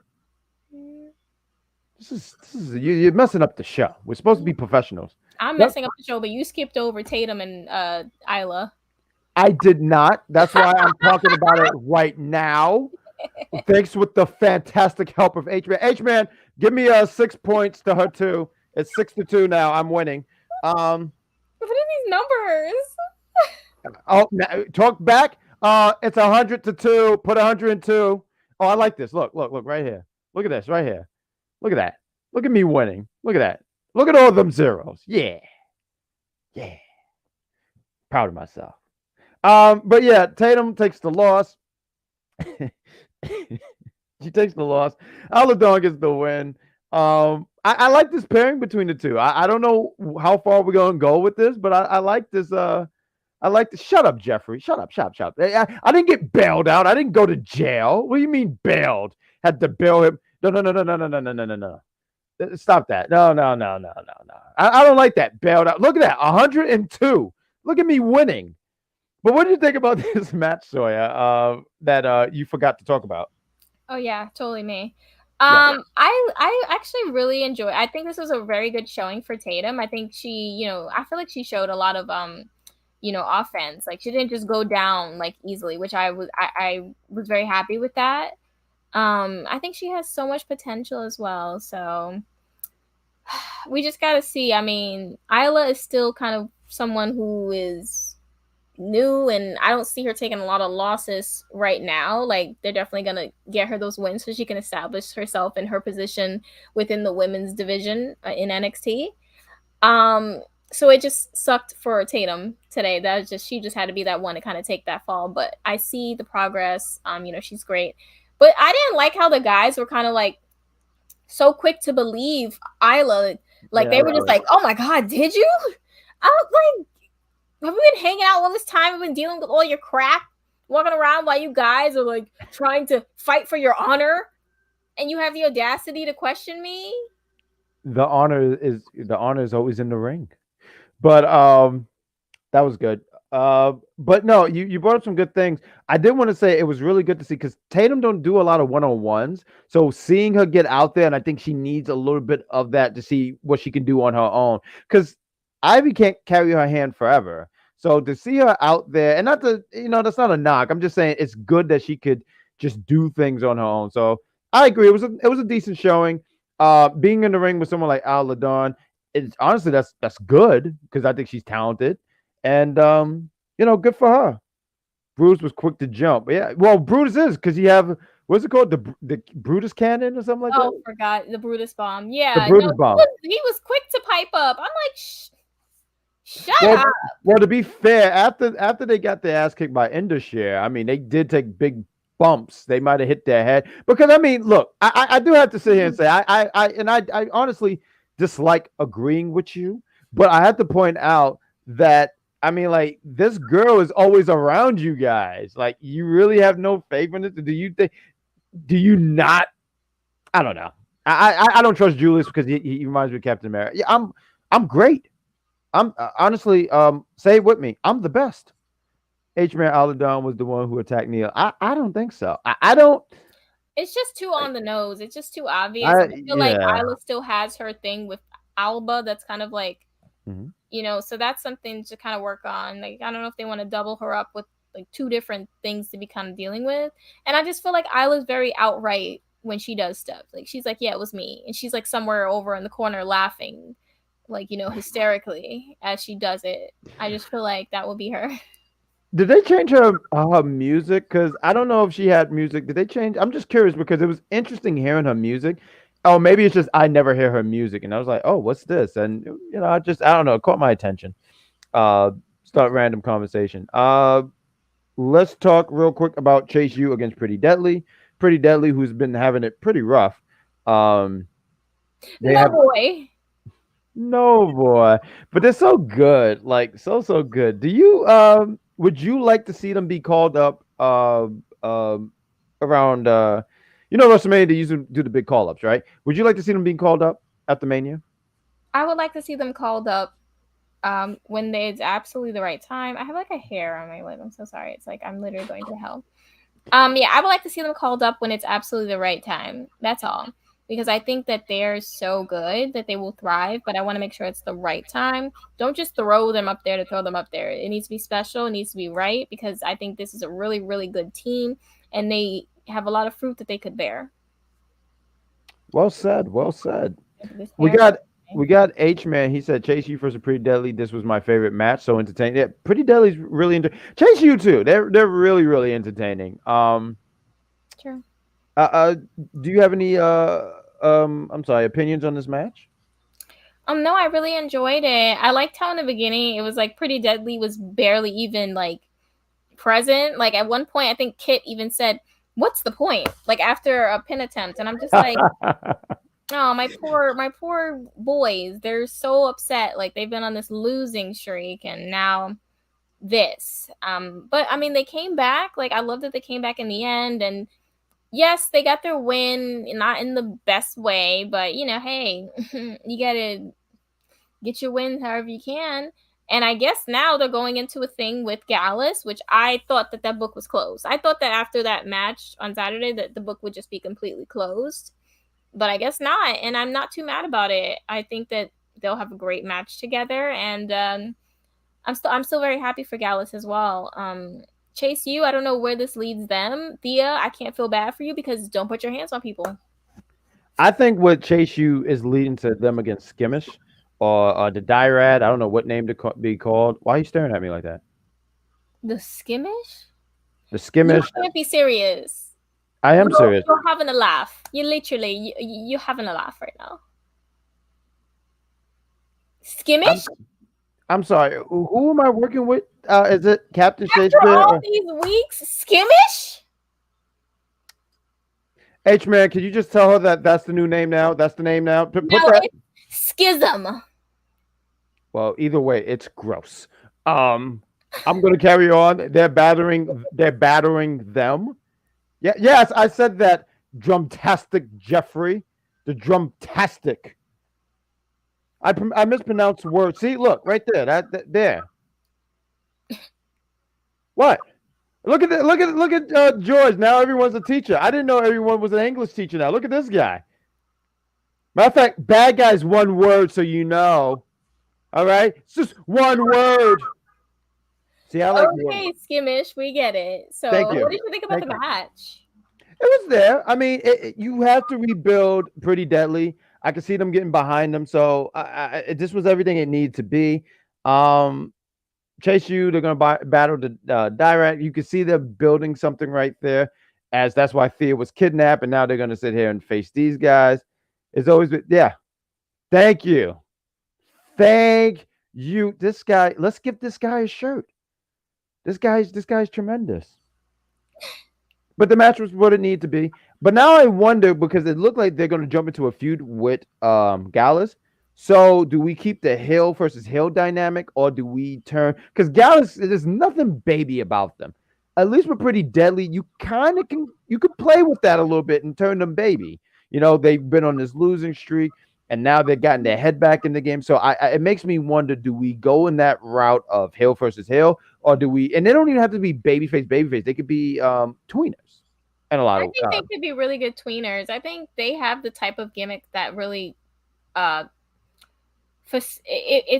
Speaker 1: This is you're messing up the show. We're supposed to be professionals.
Speaker 2: I'm messing up the show, but you skipped over Tatum and Isla.
Speaker 1: I did not. That's why I'm talking about it right now. Thanks with the fantastic help of H-Man. H-Man, give me 6 points to her too. It's 6-2 now. I'm winning.
Speaker 2: What are these numbers?
Speaker 1: Talk back. It's 100-2. Put 102. Oh, I like this. Look right here. Look at this right here. Look at that. Look at me winning. Look at that. Look at all them zeros. Yeah. Proud of myself. But yeah, Tatum takes the loss. She takes the loss. Isla Dawn gets the win. I like this pairing between the two. I don't know how far we're gonna go with this, but I like this. I like this. Shut up, Jeffrey. Shut up. Shut up. Shut up. I didn't get bailed out. I didn't go to jail. What do you mean bailed? Had to bail him? No, no, no, no, no, no, no, no, no, no, no. Stop that. No, no, no, no, no, no. I don't like that. Bailed out. Look at that. 102. Look at me winning. But what do you think about this match, Sawyer? That you forgot to talk about?
Speaker 2: Oh yeah, totally me.
Speaker 1: Yeah.
Speaker 2: I actually really enjoy. I think this was a very good showing for Tatum. I think she, I feel like she showed a lot of offense. Like she didn't just go down like easily, which I was very happy with that. I think she has so much potential as well. So we just got to see. I mean, Isla is still kind of someone who is new, and I don't see her taking a lot of losses right now. Like they're definitely going to get her those wins so she can establish herself in her position within the women's division in NXT. So it just sucked for Tatum today. She just had to be that one to kind of take that fall. But I see the progress. She's great. But I didn't like how the guys were kind of like so quick to believe Isla. Like they were just like, "Oh my God, did you?" I was like, "Have we been hanging out all this time? We've been dealing with all your crap, walking around while you guys are like trying to fight for your honor, and you have the audacity to question me."
Speaker 1: The honor is always in the ring. But that was good. But no, you brought up some good things. I did want to say it was really good to see because Tatum don't do a lot of one-on-ones. So seeing her get out there, and I think she needs a little bit of that to see what she can do on her own. Because Ivy can't carry her hand forever. So to see her out there, and not to, that's not a knock. I'm just saying it's good that she could just do things on her own. So I agree. It was a decent showing. Being in the ring with someone like Isla Dawn, it's honestly that's good because I think she's talented. And good for her. Bruce was quick to jump. Yeah, well, Brutus is because you have what's it called, the Brutus cannon or something like that.
Speaker 2: Oh, forgot the Brutus bomb. Yeah,
Speaker 1: the Brutus bomb.
Speaker 2: He was quick to pipe up. I'm like, shut up.
Speaker 1: Well, to be fair, after they got their ass kicked by Endershare, I mean, they did take big bumps. They might have hit their head because I mean, look, I do have to sit here and say I honestly dislike agreeing with you, but I have to point out that. I mean, like, this girl is always around you guys. Like, you really have no faith in it. Do you not? I don't know. I don't trust Julius because he reminds me of Captain America. Yeah, I'm great. I'm honestly, say it with me. I'm the best. H-Man Isla Dawn was the one who attacked Neil. I don't think so. I don't.
Speaker 2: It's just too on the nose. It's just too obvious. I feel like Isla still has her thing with Alba that's kind of like, so that's something to kind of work on. Like, I don't know if they want to double her up with like two different things to be kind of dealing with. And I just feel like Isla's very outright when she does stuff. Like, she's like, yeah, it was me. And she's like somewhere over in the corner laughing, like, hysterically as she does it. I just feel like that will be her.
Speaker 1: Did they change her music? Because I don't know if she had music. Did they change? I'm just curious because it was interesting hearing her music. Oh, maybe it's just I never hear her music, and I was like, "Oh, what's this?" And I don't know, it caught my attention. Start random conversation. Let's talk real quick about Chase U against Pretty Deadly. Pretty Deadly, who's been having it pretty rough.
Speaker 2: Boy.
Speaker 1: No boy, but they're so good, like so good. Do you would you like to see them be called up around WrestleMania? They usually do the big call ups, right? Would you like to see them being called up at the Mania?
Speaker 2: I would like to see them called up when it's absolutely the right time. I have like a hair on my lip. I'm so sorry. It's like I'm literally going to hell. Yeah, I would like to see them called up when it's absolutely the right time. That's all. Because I think that they're so good that they will thrive, but I want to make sure it's the right time. Don't just throw them up there to throw them up there. It needs to be special. It needs to be right because I think this is a really, really good team and they have a lot of fruit that they could bear.
Speaker 1: Well said. Well said. We got H-Man. He said Chase U versus Pretty Deadly. This was my favorite match. So entertaining. Yeah, Pretty Deadly's really Chase U too. They're really, really entertaining.
Speaker 2: Sure.
Speaker 1: Do you have any opinions on this match?
Speaker 2: No, I really enjoyed it. I liked how in the beginning it was like Pretty Deadly was barely even like present. Like at one point I think Kit even said, "What's the point?" Like after a pin attempt, and I'm just like Oh, my poor boys. They're so upset. Like they've been on this losing streak and now this. But I mean they came back. Like I love that they came back in the end and yes, they got their win, not in the best way, but you know, hey, you gotta get your win however you can. And I guess now they're going into a thing with Gallus, which I thought that book was closed. I thought that after that match on Saturday that the book would just be completely closed, but I guess not. And I'm not too mad about it. I think that they'll have a great match together, and I'm still very happy for Gallus as well. Chase, I don't know where this leads them. Thea, I can't feel bad for you because don't put your hands on people.
Speaker 1: I think what Chase U is leading to them against Skimmish or the Dyrad. I don't know what name to be called. Why are you staring at me like that?
Speaker 2: The Skimmish?
Speaker 1: The Skimmish.
Speaker 2: You can't be serious.
Speaker 1: I am serious.
Speaker 2: You're having a laugh. You're having a laugh right now. Skimmish?
Speaker 1: I'm sorry. Who am I working with? Is it Captain
Speaker 2: After
Speaker 1: Shaykespeare?
Speaker 2: all these weeks, Skimmish?
Speaker 1: H-Man, can you just tell her that that's the new name now? That's the name now? Put
Speaker 2: No,
Speaker 1: that.
Speaker 2: it's Schism.
Speaker 1: Well, either way, it's gross. I'm going to carry on. They're battering them. Yeah, yes, I said that. Drumtastic Jeffrey. The Drumtastic. I mispronounced the word. See, look, right there. That there. What? Look at George. Now everyone's a teacher. I didn't know everyone was an English teacher now. Look at this guy. Matter of fact, bad guy's one word, so you know. All right? It's just one word. See, I like
Speaker 2: okay, Skimmish, we get it. So
Speaker 1: Thank you.
Speaker 2: What did you think about the match?
Speaker 1: It was there. I mean, you have to rebuild Pretty Deadly. I could see them getting behind them. So this was everything it needed to be. Chase U, they're going to battle the Dyrad. You can see they're building something right there, as that's why Thea was kidnapped, and now they're going to sit here and face these guys. It's always been, yeah. Thank you. Thank you. This guy, let's give this guy a shirt. This guy's tremendous. But the match was what it needed to be. But now I wonder, because it looked like they're going to jump into a feud with Gallus. So do we keep the heel versus heel dynamic, or do we turn? Because Gallus, there's nothing baby about them. At least we're Pretty Deadly. You kind of you could play with that a little bit and turn them baby. You know, they've been on this losing streak, and now they've gotten their head back in the game. So it makes me wonder, do we go in that route of heel versus heel, or do we? And they don't even have to be babyface. They could be tweeners. And a lot
Speaker 2: I think they could be really good tweeners. I think they have the type of gimmick that really it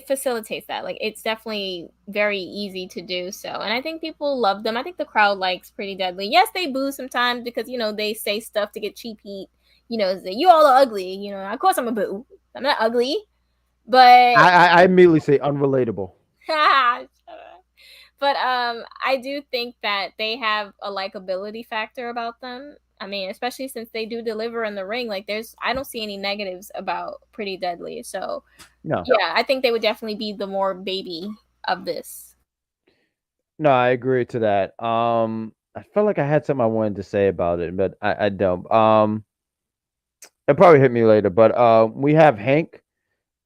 Speaker 2: facilitates that. Like, it's definitely very easy to do so, and I think people love them. I think the crowd likes Pretty Deadly. Yes, they boo sometimes because they say stuff to get cheap heat. Say, you all are ugly. Of course I'm a boo. I'm not ugly, but
Speaker 1: I immediately say unrelatable.
Speaker 2: But I do think that they have a likability factor about them. I mean, especially since they do deliver in the ring. Like, I don't see any negatives about Pretty Deadly. So,
Speaker 1: no.
Speaker 2: Yeah, I think they would definitely be the more baby of this.
Speaker 1: No, I agree to that. I felt like I had something I wanted to say about it, but I don't. It'll probably hit me later. But we have Hank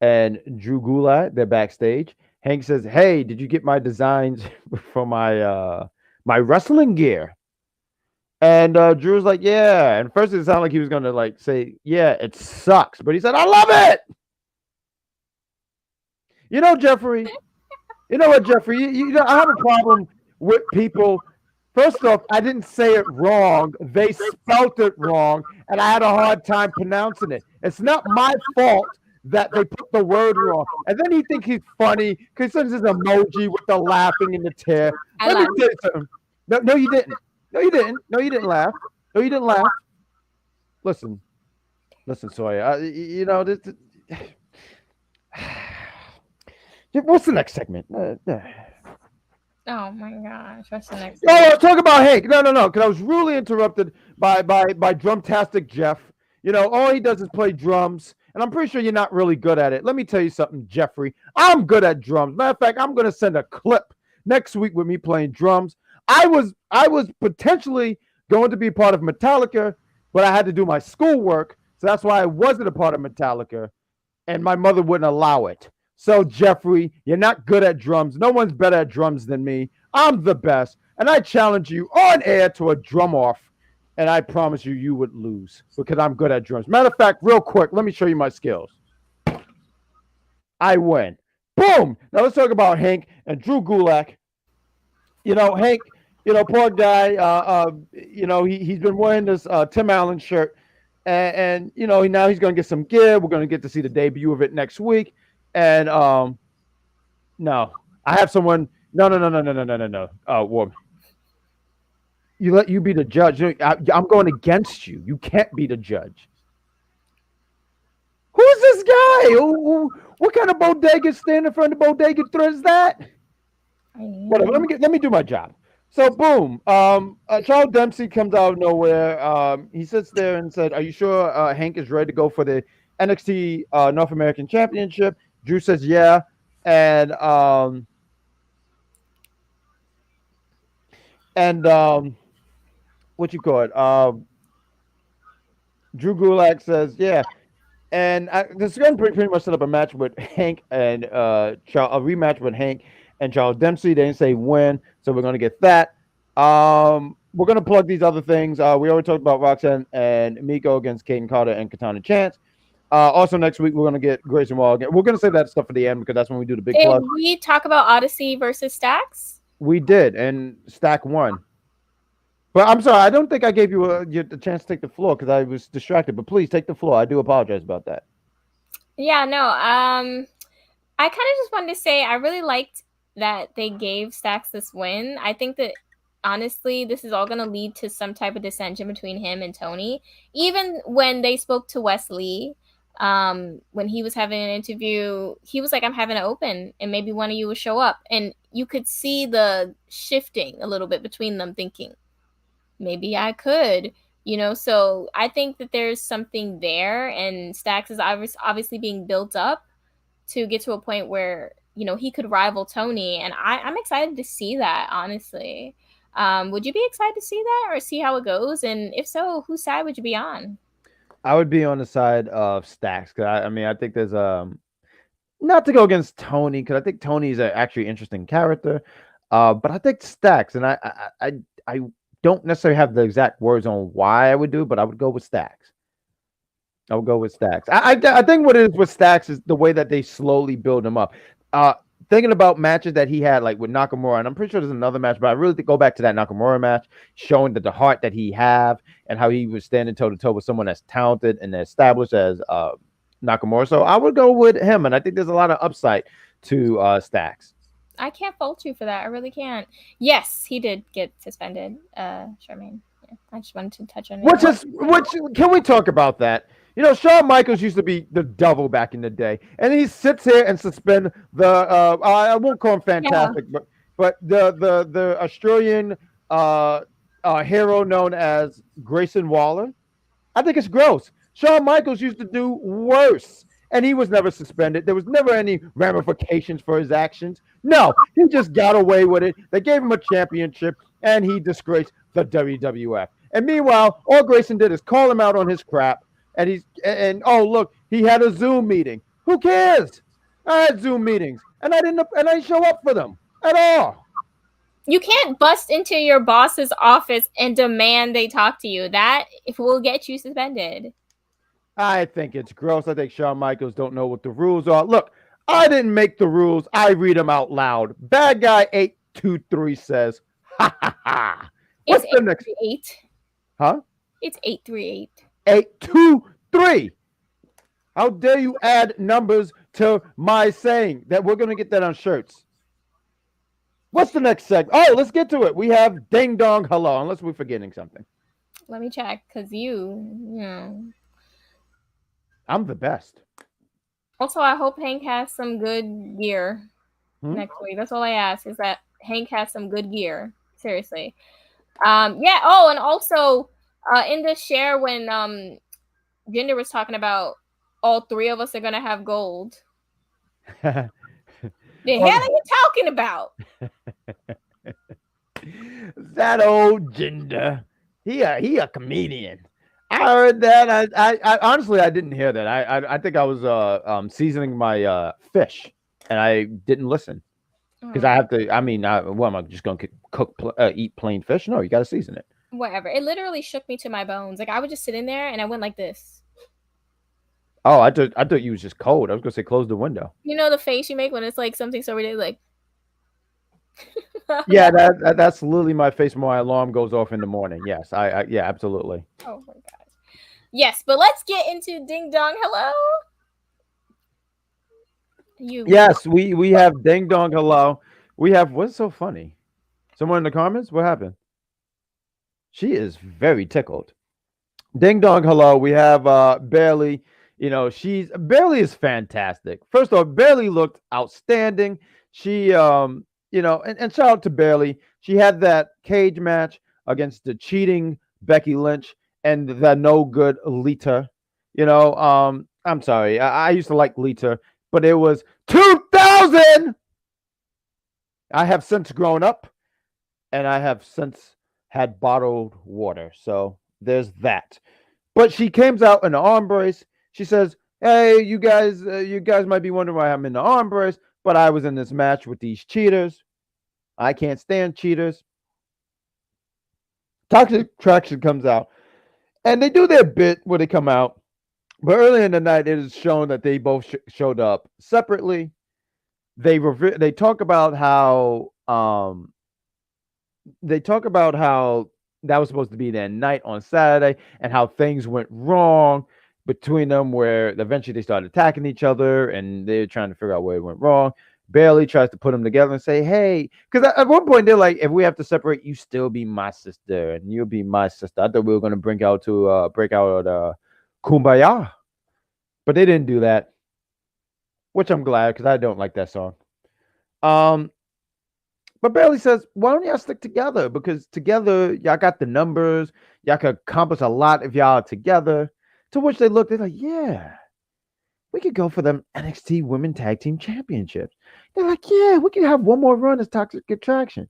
Speaker 1: and Drew Gulak. They're backstage. Hank says, "Hey, did you get my designs for my my wrestling gear?" And Drew's like, "Yeah." And first it sounded like he was gonna say, "Yeah, it sucks," but he said, "I love it." Jeffrey. You know what, Jeffrey? I have a problem with people. First off, I didn't say it wrong. They spelt it wrong, and I had a hard time pronouncing it. It's not my fault that they put the word wrong. And then he thinks he's funny because he sends his emoji with the laughing and the tear. Let me tell you something. No, you didn't. No, you didn't. No, you didn't laugh. No, you didn't laugh. Listen, Sawyer. This. What's the next segment?
Speaker 2: Oh my gosh, what's the next?
Speaker 1: No, talk about Hank. No, because I was really interrupted by Drumtastic Jeff. All he does is play drums, and I'm pretty sure you're not really good at it. Let me tell you something, Jeffrey. I'm good at drums. Matter of fact, I'm going to send a clip next week with me playing drums. I was potentially going to be part of Metallica, but I had to do my schoolwork, So that's why I wasn't a part of Metallica, and my mother wouldn't allow it. So, Jeffrey, you're not good at drums. No one's better at drums than me. I'm the best. And I challenge you on air to a drum off. And I promise you, you would lose because I'm good at drums. Matter of fact, real quick, let me show you my skills. I win. Boom. Now let's talk about Hank and Drew Gulak. Hank, poor guy. He's been wearing this Tim Allen shirt. And now he's going to get some gear. We're going to get to see the debut of it next week. And no, I have someone. No. Woman, you be the judge. I'm going against you. You can't be the judge. Who's this guy? What kind of bodega stand in front of bodega is that? Whatever. Let me do my job. So boom. Charles Dempsey comes out of nowhere. He sits there and said, "Are you sure Hank is ready to go for the NXT North American Championship?" Drew says, "Yeah," and what you call it? Drew Gulak says, "Yeah," and this is going to pretty much set up a match with Hank and a rematch with Hank and Charles Dempsey. They didn't say when, so we're going to get that. We're going to plug these other things. We already talked about Roxanne and Miko against Kaden Carter and Katana Chance. Also next week we're gonna get Grayson Waller again. We're gonna save that stuff for the end because that's when we do the big plug.
Speaker 2: Did we talk about Odyssey versus Stax?
Speaker 1: We did, and Stack won. But I'm sorry, I don't think I gave you the chance to take the floor because I was distracted. But please take the floor. I do apologize about that.
Speaker 2: Yeah, no. I kind of just wanted to say I really liked that they gave Stax this win. I think that honestly, this is all going to lead to some type of dissension between him and Tony. Even when they spoke to Wes Lee, when he was having an interview, he was like, "I'm having an open and maybe one of you will show up." And you could see the shifting a little bit between them thinking, maybe I could, so I think that there's something there, and Stax is obviously being built up to get to a point where, he could rival Tony. And I'm excited to see that, honestly. Would you be excited to see that or see how it goes? And if so, whose side would you be on?
Speaker 1: I would be on the side of Stax because I think there's not to go against Tony because I think Tony is an actually interesting character, but I think Stax, and I don't necessarily have the exact words on why I would do, but I would go with Stax. I would go with Stax. I think what it is with Stax is the way that they slowly build him up. Thinking about matches that he had, like with Nakamura, and I'm pretty sure there's another match, but I really go back to that Nakamura match, showing that the heart that he have and how he was standing toe to toe with someone that's talented and established as Nakamura. So I would go with him, and I think there's a lot of upside to Stax.
Speaker 2: I can't fault you for that. I really can't. Yes, he did get suspended, Charmaine. Yeah, I just wanted to touch on it.
Speaker 1: Which can we talk about that? Shawn Michaels used to be the devil back in the day, and he sits here and suspend the. I won't call him fantastic, but the Australian hero known as Grayson Waller. I think it's gross. Shawn Michaels used to do worse, and he was never suspended. There was never any ramifications for his actions. No, he just got away with it. They gave him a championship, and he disgraced the WWF. And meanwhile, all Grayson did is call him out on his crap. And oh look, he had a Zoom meeting. Who cares? I had Zoom meetings, and I didn't show up for them at all.
Speaker 2: You can't bust into your boss's office and demand they talk to you. That will get you suspended.
Speaker 1: I think it's gross. I think Shawn Michaels don't know what the rules are. Look, I didn't make the rules. I read them out loud. Bad guy 823 says, "Ha ha ha." What's the next?
Speaker 2: 8.
Speaker 1: Huh?
Speaker 2: It's 838.
Speaker 1: 823. How dare you add numbers to my saying that we're going to get that on shirts? What's the next segment? Oh, let's get to it. We have Ding Dong Hello, unless we're forgetting something.
Speaker 2: Let me check, because you.
Speaker 1: I'm the best.
Speaker 2: Also, I hope Hank has some good gear next week. That's all I ask, is that Hank has some good gear. Seriously. Yeah. Oh, and also in the share when Jinder was talking about all three of us are gonna have gold. The hell are you talking about?
Speaker 1: That old Jinder. He a comedian. I heard that. I honestly I didn't hear that. I think I was seasoning my fish and I didn't listen because I have to. I mean, what am I just gonna eat plain fish? No, you got to season it.
Speaker 2: Whatever. It literally shook me to my bones. Like I would just sit in there and I went like this.
Speaker 1: Oh, I thought you was just cold. I was gonna say close the window.
Speaker 2: You know the face you make when it's like something so ridiculous, like.
Speaker 1: Yeah, that's literally my face when my alarm goes off in the morning. Yes, I yeah, absolutely.
Speaker 2: Oh my gosh. Yes, but let's get into Ding Dong Hello.
Speaker 1: Yes, we have Ding Dong Hello. We have what's so funny? Someone in the comments? What happened? She is very tickled. Ding Dong Hello. We have Bayley. You know, Bayley is fantastic. First off, Bayley looked outstanding. She and shout out to Bayley. She had that cage match against the cheating Becky Lynch and the no good Lita. I'm sorry. I used to like Lita, but it was 2000. I have since grown up and I have since had bottled water. So there's that. But she comes out in the arm brace. She says, "Hey, you guys might be wondering why I'm in the arm brace, but I was in this match with these cheaters. I can't stand cheaters." Toxic Traction comes out, and they do their bit where they come out. But early in the night, it is shown that they both showed up separately. They talk about how that was supposed to be their night on Saturday and how things went wrong between them, where eventually they started attacking each other and they're trying to figure out where it went wrong. Bayley tries to put them together and say, "Hey," because at one point they're like, "If we have to separate, you still be my sister and you'll be my sister." I thought we were going to break out Kumbaya, but they didn't do that, which I'm glad because I don't like that song. But Bayley says, "Why don't y'all stick together? Because together y'all got the numbers. Y'all can accomplish a lot if y'all are together." To which they look, they're like, "Yeah, we could go for them NXT Women Tag Team Championships." They're like, "Yeah, we can have one more run as Toxic Attraction."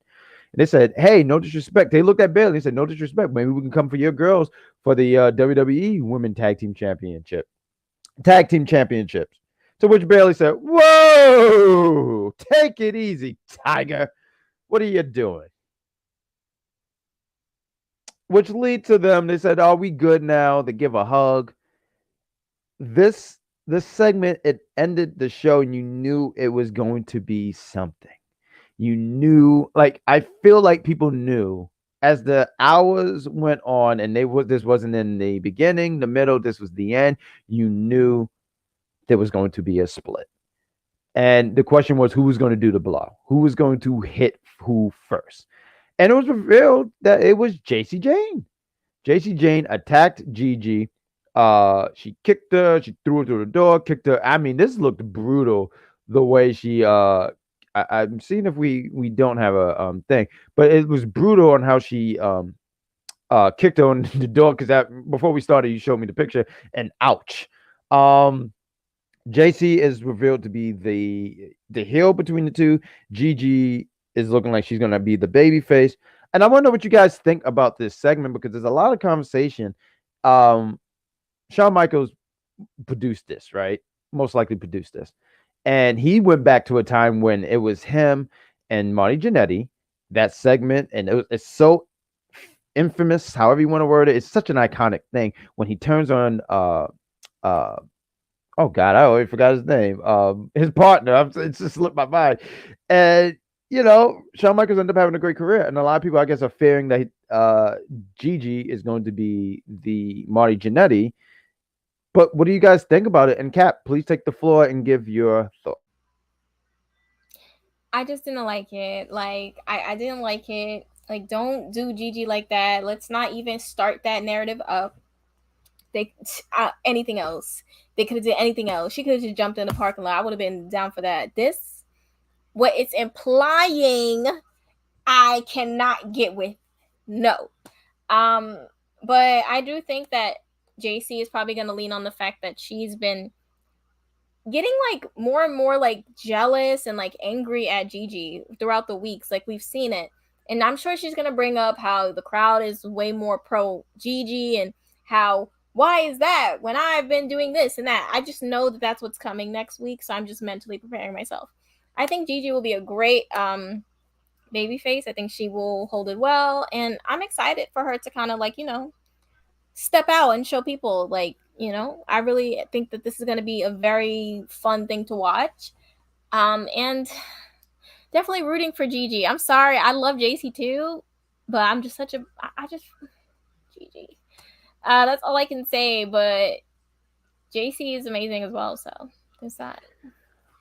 Speaker 1: And they said, "Hey, no disrespect." They looked at Bayley and said, "No disrespect. Maybe we can come for your girls for the WWE Women Tag Team Championships." To which Bayley said, "Whoa, take it easy, Tiger. What are you doing?" Which lead to them. They said, "Are we good now?" They give a hug. This segment, it ended the show, and you knew it was going to be something. You knew, like, I feel like people knew as the hours went on, and this wasn't in the beginning, the middle, this was the end. You knew there was going to be a split. And the question was, who was going to do the blow? Who was going to hit who first? And it was revealed that it was JC Jane. JC Jane attacked Gigi. She kicked her. She threw her through the door, kicked her. I mean, this looked brutal the way she. I'm seeing if we don't have a thing, but it was brutal on how she kicked her on the door. Because before we started, you showed me the picture, and ouch. JC is revealed to be the heel between the two. Gigi is looking like she's gonna be the baby face. And I want to know what you guys think about this segment because there's a lot of conversation. Shawn Michaels produced this, right? Most likely produced this. And he went back to a time when it was him and Marty Jannetty, that segment, and it's so infamous, however you want to word it. It's such an iconic thing when he turns on oh God, I already forgot his name. His partner. It's just slipped my mind. And Shawn Michaels ended up having a great career, and a lot of people, I guess, are fearing that Gigi is going to be the Marty Jannetty. But what do you guys think about it? And Cap, please take the floor and give your thought.
Speaker 2: I just didn't like it. Like I didn't like it. Like, don't do Gigi like that. Let's not even start that narrative up. They anything else. They could have did anything else. She could have just jumped in the parking lot. I would have been down for that. This, what it's implying, I cannot get with. No. But I do think that JC is probably going to lean on the fact that she's been getting like more and more like jealous and like angry at Gigi throughout the weeks. Like, we've seen it. And I'm sure she's going to bring up how the crowd is way more pro Gigi and how why is that when I've been doing this and that? I just know that that's what's coming next week, so I'm just mentally preparing myself. I think Gigi will be a great babyface. I think she will hold it well, and I'm excited for her to kind of like, step out and show people, like, I really think that this is going to be a very fun thing to watch. And definitely rooting for Gigi. I'm sorry, I love JC too, but I'm just such a I just Gigi. That's all I can say, but JC is amazing as well, so there's that.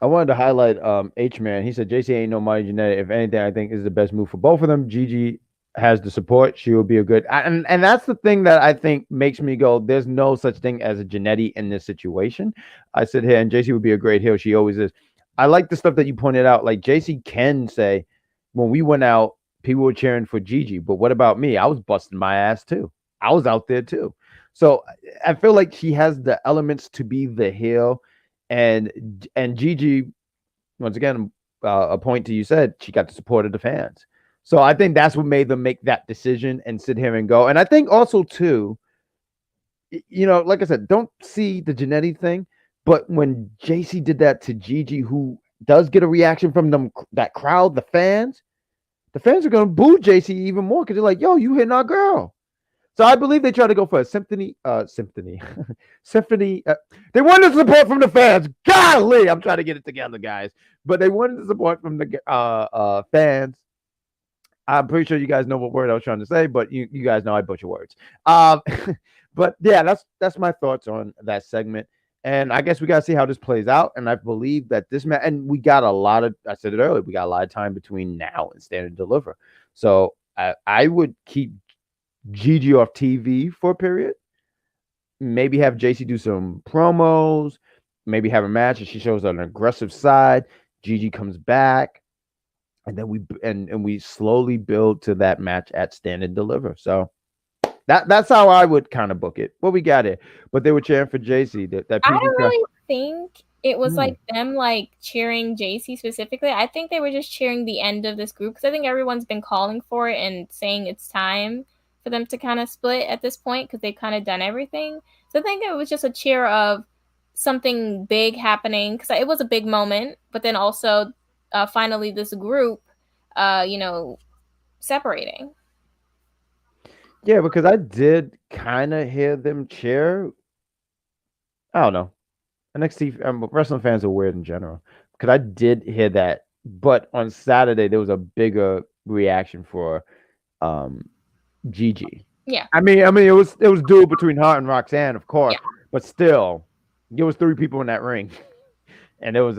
Speaker 1: I wanted to highlight H-Man. He said JC ain't no Mighty Genetic. If anything, I think is the best move for both of them. Gigi has the support. She will be a good and that's the thing that I think makes me go, there's no such thing as a Genetti in this situation. I sit here and JC would be a great heel. She always is. I like the stuff that you pointed out. Like JC can say, when we went out, people were cheering for Gigi, but what about me? I was busting my ass too. I was out there too. So I feel like she has the elements to be the heel. And Gigi, once again, a point to you said, she got the support of the fans. So I think that's what made them make that decision and sit here and go. And I think also too, like I said, don't see the Genetti thing, but when JC did that to Gigi, who does get a reaction from them, that crowd, the fans are going to boo JC even more because they're like, yo, you hitting our girl. So I believe they try to go for a symphony. Symphony. They wanted support from the fans. Golly, I'm trying to get it together, guys. But they wanted the support from the fans. I'm pretty sure you guys know what word I was trying to say, but you guys know I butcher words. But yeah, that's my thoughts on that segment. And I guess we got to see how this plays out. And I believe that this match, and we got a lot of, I said it earlier, we got a lot of time between now and Stand and Deliver. So I would keep Gigi off TV for a period. Maybe have JC do some promos. Maybe have a match and she shows an aggressive side. Gigi comes back, and then we slowly build to that match at Stand and Deliver. So that's how I would kind of book it. What we got it, but they were cheering for JC. That
Speaker 2: I don't really think it was like them like cheering JC specifically. I think they were just cheering the end of this group because I think everyone's been calling for it and saying it's time for them to kind of split at this point because they've kind of done everything. So I think it was just a cheer of something big happening because it was a big moment, but then also finally this group, separating.
Speaker 1: Yeah, because I did kind of hear them cheer. I don't know. NXT wrestling fans are weird in general because I did hear that, but on Saturday there was a bigger reaction for Gigi.
Speaker 2: Yeah.
Speaker 1: I mean, it was duel between her and Roxanne, of course, but still, there was 3 people in that ring, and there was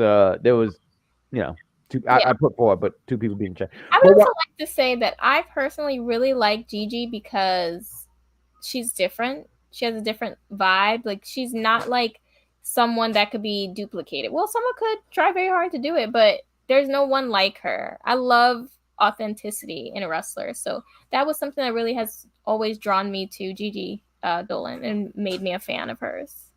Speaker 1: two. I put 4, but 2 people being checked.
Speaker 2: I would also like to say that I personally really like Gigi because she's different. She has a different vibe. Like she's not like someone that could be duplicated. Well, someone could try very hard to do it, but there's no one like her. I love authenticity in a wrestler, so that was something that really has always drawn me to Gigi Dolan and made me a fan of hers.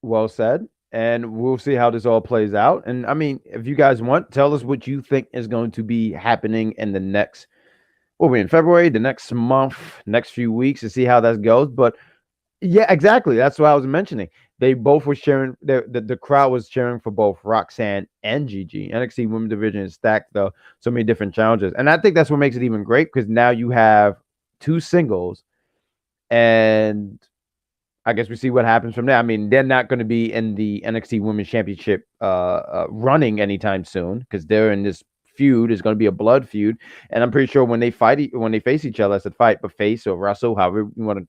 Speaker 1: Well said, and we'll see how this all plays out. And I mean, if you guys want, tell us what you think is going to be happening in the next, we're in February, the next month, next few weeks, to see how that goes. But yeah, exactly, that's what I was mentioning. They both were cheering. The crowd was cheering for both Roxanne and Gigi. NXT Women's Division is stacked, though. So many different challenges. And I think that's what makes it even great because now you have 2 singles. And I guess we see what happens from there. I mean, they're not going to be in the NXT Women's Championship running anytime soon because they're in this feud. It's going to be a blood feud. And I'm pretty sure when they face each other, I said fight, but face or wrestle, however you want to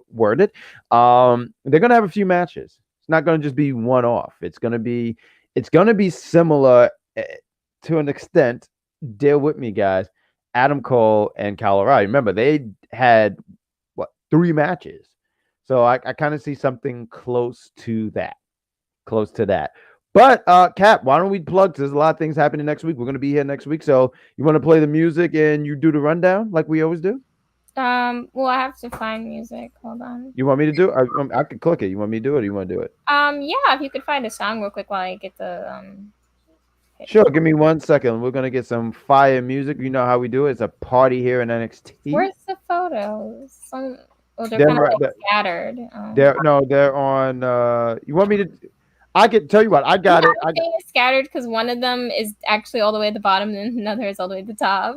Speaker 1: worded, they're gonna have a few matches. It's not gonna just be one off. It's gonna be similar to an extent. Deal with me, guys. Adam Cole and Kyle O'Reilly. Remember, they had 3 matches. So I kind of see something close to that. But Cap, why don't we plug? There's a lot of things happening next week. We're gonna be here next week. So you want to play the music and you do the rundown like we always do?
Speaker 2: Well, I have to find music. Hold on.
Speaker 1: You want me to do it? I could click it. You want me to do it, or you want to do it?
Speaker 2: Yeah, if you could find a song real quick while I get the
Speaker 1: Sure, give me 1 second. We're gonna get some fire music. You know how we do it. It's a party here in NXT.
Speaker 2: Where's the photos? Well, they're
Speaker 1: They're
Speaker 2: kind of
Speaker 1: right-
Speaker 2: like scattered.
Speaker 1: they're on. You want me to? I can tell you what. I got it.
Speaker 2: It's scattered because one of them is actually all the way at the bottom, and another is all the way at the top.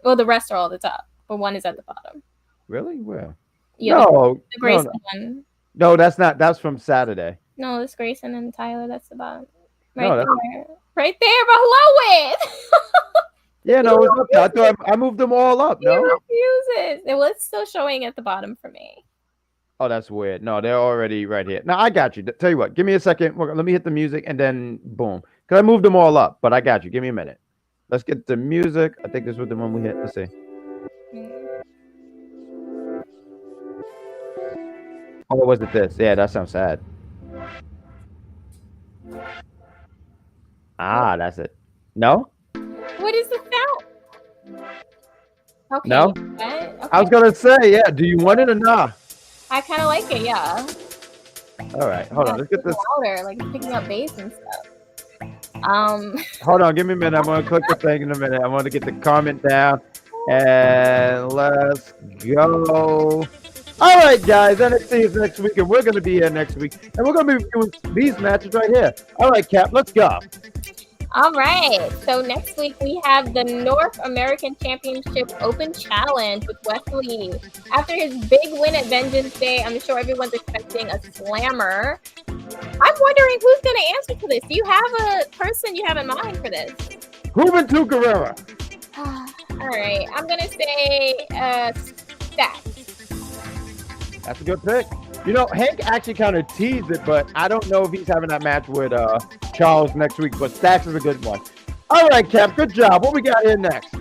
Speaker 2: Well, the rest are all at the top, but one is at the bottom.
Speaker 1: Really? Where?
Speaker 2: Yeah,
Speaker 1: No,
Speaker 2: the Grayson
Speaker 1: no,
Speaker 2: one.
Speaker 1: no. That's not. That's from Saturday.
Speaker 2: No, it's Grayson and Tyler. That's the bottom.
Speaker 1: No,
Speaker 2: Right
Speaker 1: that's-
Speaker 2: there. Right there below it.
Speaker 1: Yeah, no, it's up there. I thought I moved them all up.
Speaker 2: He
Speaker 1: No.
Speaker 2: refuses. Well, it's still showing at the bottom for me.
Speaker 1: Oh, that's weird. No, they're already right here. Now I got you. Tell you what. Give me a second. Let me hit the music and then boom. Cause I moved them all up, but I got you. Give me a minute. Let's get the music. I think this was the one we hit. Let's see. Oh, was it this? Yeah, that sounds sad. Ah, that's it. No?
Speaker 2: What is the sound? Okay.
Speaker 1: No?
Speaker 2: Okay.
Speaker 1: I was gonna say, yeah. Do you want it or not?
Speaker 2: I kind of like it, yeah.
Speaker 1: All right, hold on. Let's get this.
Speaker 2: Louder, like picking up bass and stuff.
Speaker 1: Hold on, give me a minute. I'm gonna click the thing in a minute. I want to get the comment down, and let's go. All right, guys. NXT is next week, and we're gonna be here next week, and we're gonna be doing these matches right here. All right, Cap, let's go.
Speaker 2: All right. So next week we have the North American Championship Open Challenge with Wesley. After his big win at Vengeance Day, I'm sure everyone's expecting a slammer. I'm wondering who's going to answer to this. Do you have a person you have in mind for this?
Speaker 1: Juventud Guerrera.
Speaker 2: All right. I'm going to say Stacks.
Speaker 1: That's a good pick. You know, Hank actually kind of teased it, but I don't know if he's having that match with Charles next week, but Stacks is a good one. All right, Cap, good job. What we got here next?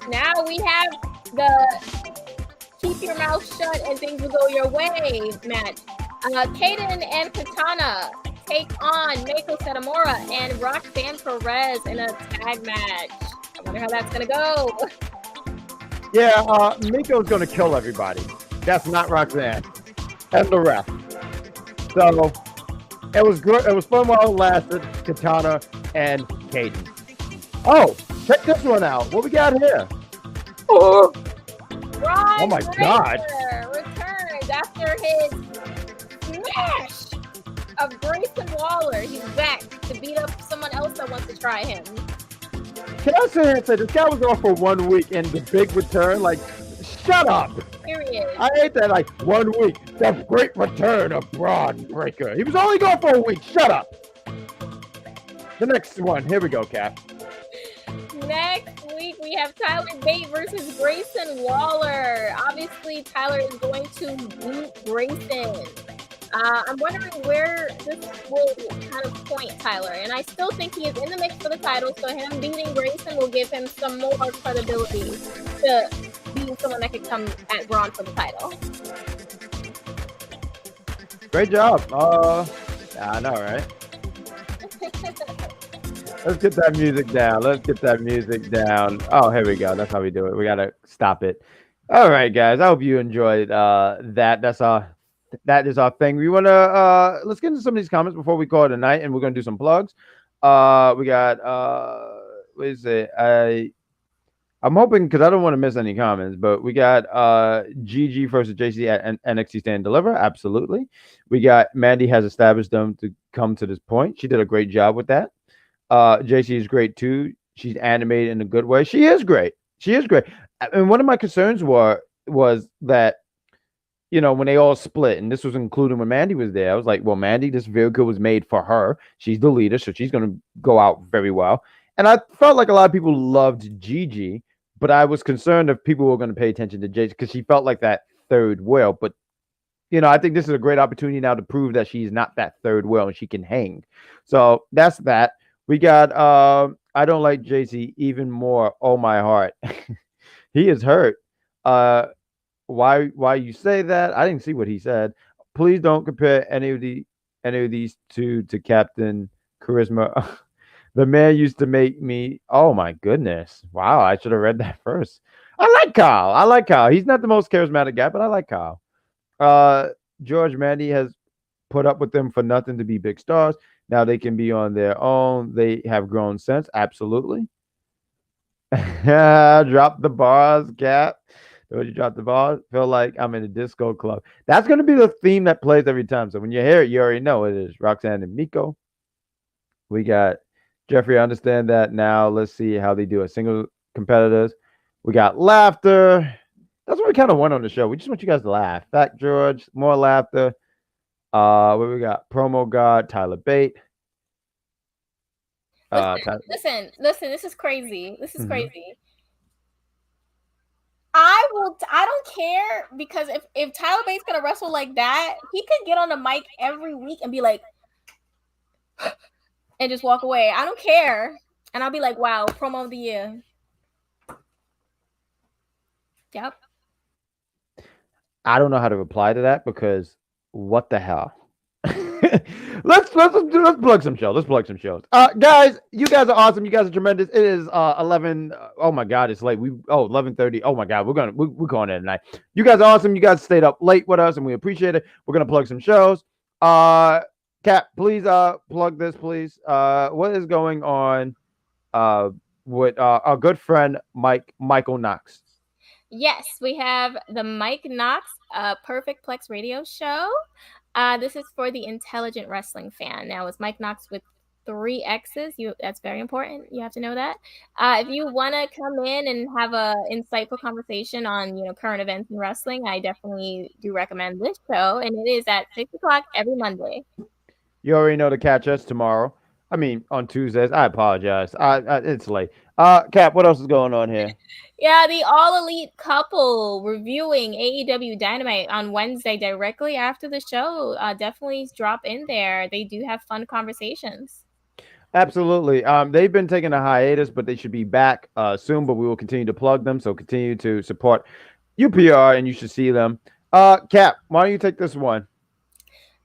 Speaker 2: Now we have the Keep Your Mouth Shut and Things Will Go Your Way match. Kaden and Katana take on Meiko Satomura and Roxanne Perez in a tag match. I wonder how that's going to go.
Speaker 1: Yeah, Miko's going to kill everybody. That's not Roxanne. And the ref. So it was good. It was fun while it lasted. Katana and Kaden. Oh, check this one out. What we got here? Oh,
Speaker 2: Ron
Speaker 1: my God.
Speaker 2: returns after his smash of Grayson Waller. He's back to beat up someone else that wants to try him.
Speaker 1: Can I say this guy was off for 1 week and the big return? Like, shut up.
Speaker 2: Period.
Speaker 1: I hate that. Like 1 week. The great return of Braun Breaker. He was only gone for a week. Shut up. The next one. Here we go, Cap.
Speaker 2: Next week, we have Tyler Bate versus Grayson Waller. Obviously, Tyler is going to beat Grayson. I'm wondering where this will kind of point Tyler. And I still think he is in the mix for the title, so him beating Grayson will give him some more credibility to being someone that could come at Braun for the title.
Speaker 1: Great job. I know, right? Let's get that music down. Let's get that music down. Oh, here we go. That's how we do it. We gotta stop it. All right, guys. I hope you enjoyed that. That is our thing. We wanna let's get into some of these comments before we call it a night, and we're gonna do some plugs. We got what is it? I'm hoping because I don't want to miss any comments, but we got GG versus JC at NXT Stand and Deliver. Absolutely. We got Mandy has established them to come to this point. She did a great job with that. JC is great too. She's animated in a good way. She is great. She is great. And one of my concerns was that, you know, when they all split, and this was including when Mandy was there, I was like, well, Mandy, this vehicle was made for her. She's the leader, so she's going to go out very well. And I felt like a lot of people loved Gigi, but I was concerned if people were going to pay attention to JC because she felt like that third wheel. But, you know, I think this is a great opportunity now to prove that she's not that third wheel and she can hang. So that's that. We got I don't like JC even more. Oh, my heart. He is hurt. Why you say that? I didn't see what he said. Please don't compare any of these two to Captain Charisma. The man used to make me. Oh my goodness! Wow, I should have read that first. I like Kyle. He's not the most charismatic guy, but I like Kyle. George Mandy has put up with them for nothing to be big stars. Now they can be on their own. They have grown since. Absolutely. Drop the bars, Cap. When you drop the ball, feel like I'm in a disco club. That's gonna be the theme that plays every time. So when you hear it, you already know it is Roxanne and Miko. We got Jeffrey. I understand that now. Let's see how they do a single competitors. We got laughter. That's what we kind of want on the show. We just want you guys to laugh. Fact George, more laughter. What we got? Promo God, Tyler Bate.
Speaker 2: Listen. This is crazy. This is
Speaker 1: Mhm.
Speaker 2: crazy. I don't care, because if Tyler Bates gonna wrestle like that, he could get on the mic every week and be like, and just walk away. I don't care, and I'll be like, wow, promo of the year. Yep.
Speaker 1: I don't know how to reply to that because what the hell? let's plug some shows. Let's plug some shows. Guys, you guys are awesome. You guys are tremendous. It is 11. Oh my god, it's late. 11:30. Oh my god, we're going in tonight. You guys are awesome. You guys stayed up late with us and we appreciate it. We're gonna plug some shows. Kat, please plug this, please. What is going on with our good friend Michael Knox?
Speaker 2: Yes, we have the Mike Knox Perfect Plex Radio Show. This is for the intelligent wrestling fan. Now, it's Mike Knox with 3 X's. That's very important. You have to know that. If you want to come in and have a insightful conversation on current events in wrestling, I definitely do recommend this show, and it is at 6 o'clock every Monday.
Speaker 1: You already know to catch us tomorrow. I mean, on Tuesdays. I apologize. It's late. Cap, what else is going on here?
Speaker 2: Yeah, the All Elite couple reviewing AEW Dynamite on Wednesday directly after the show. Definitely drop in there. They do have fun conversations.
Speaker 1: Absolutely. They've been taking a hiatus, but they should be back soon. But we will continue to plug them. So continue to support UPR, and you should see them. Cap, why don't you take this one?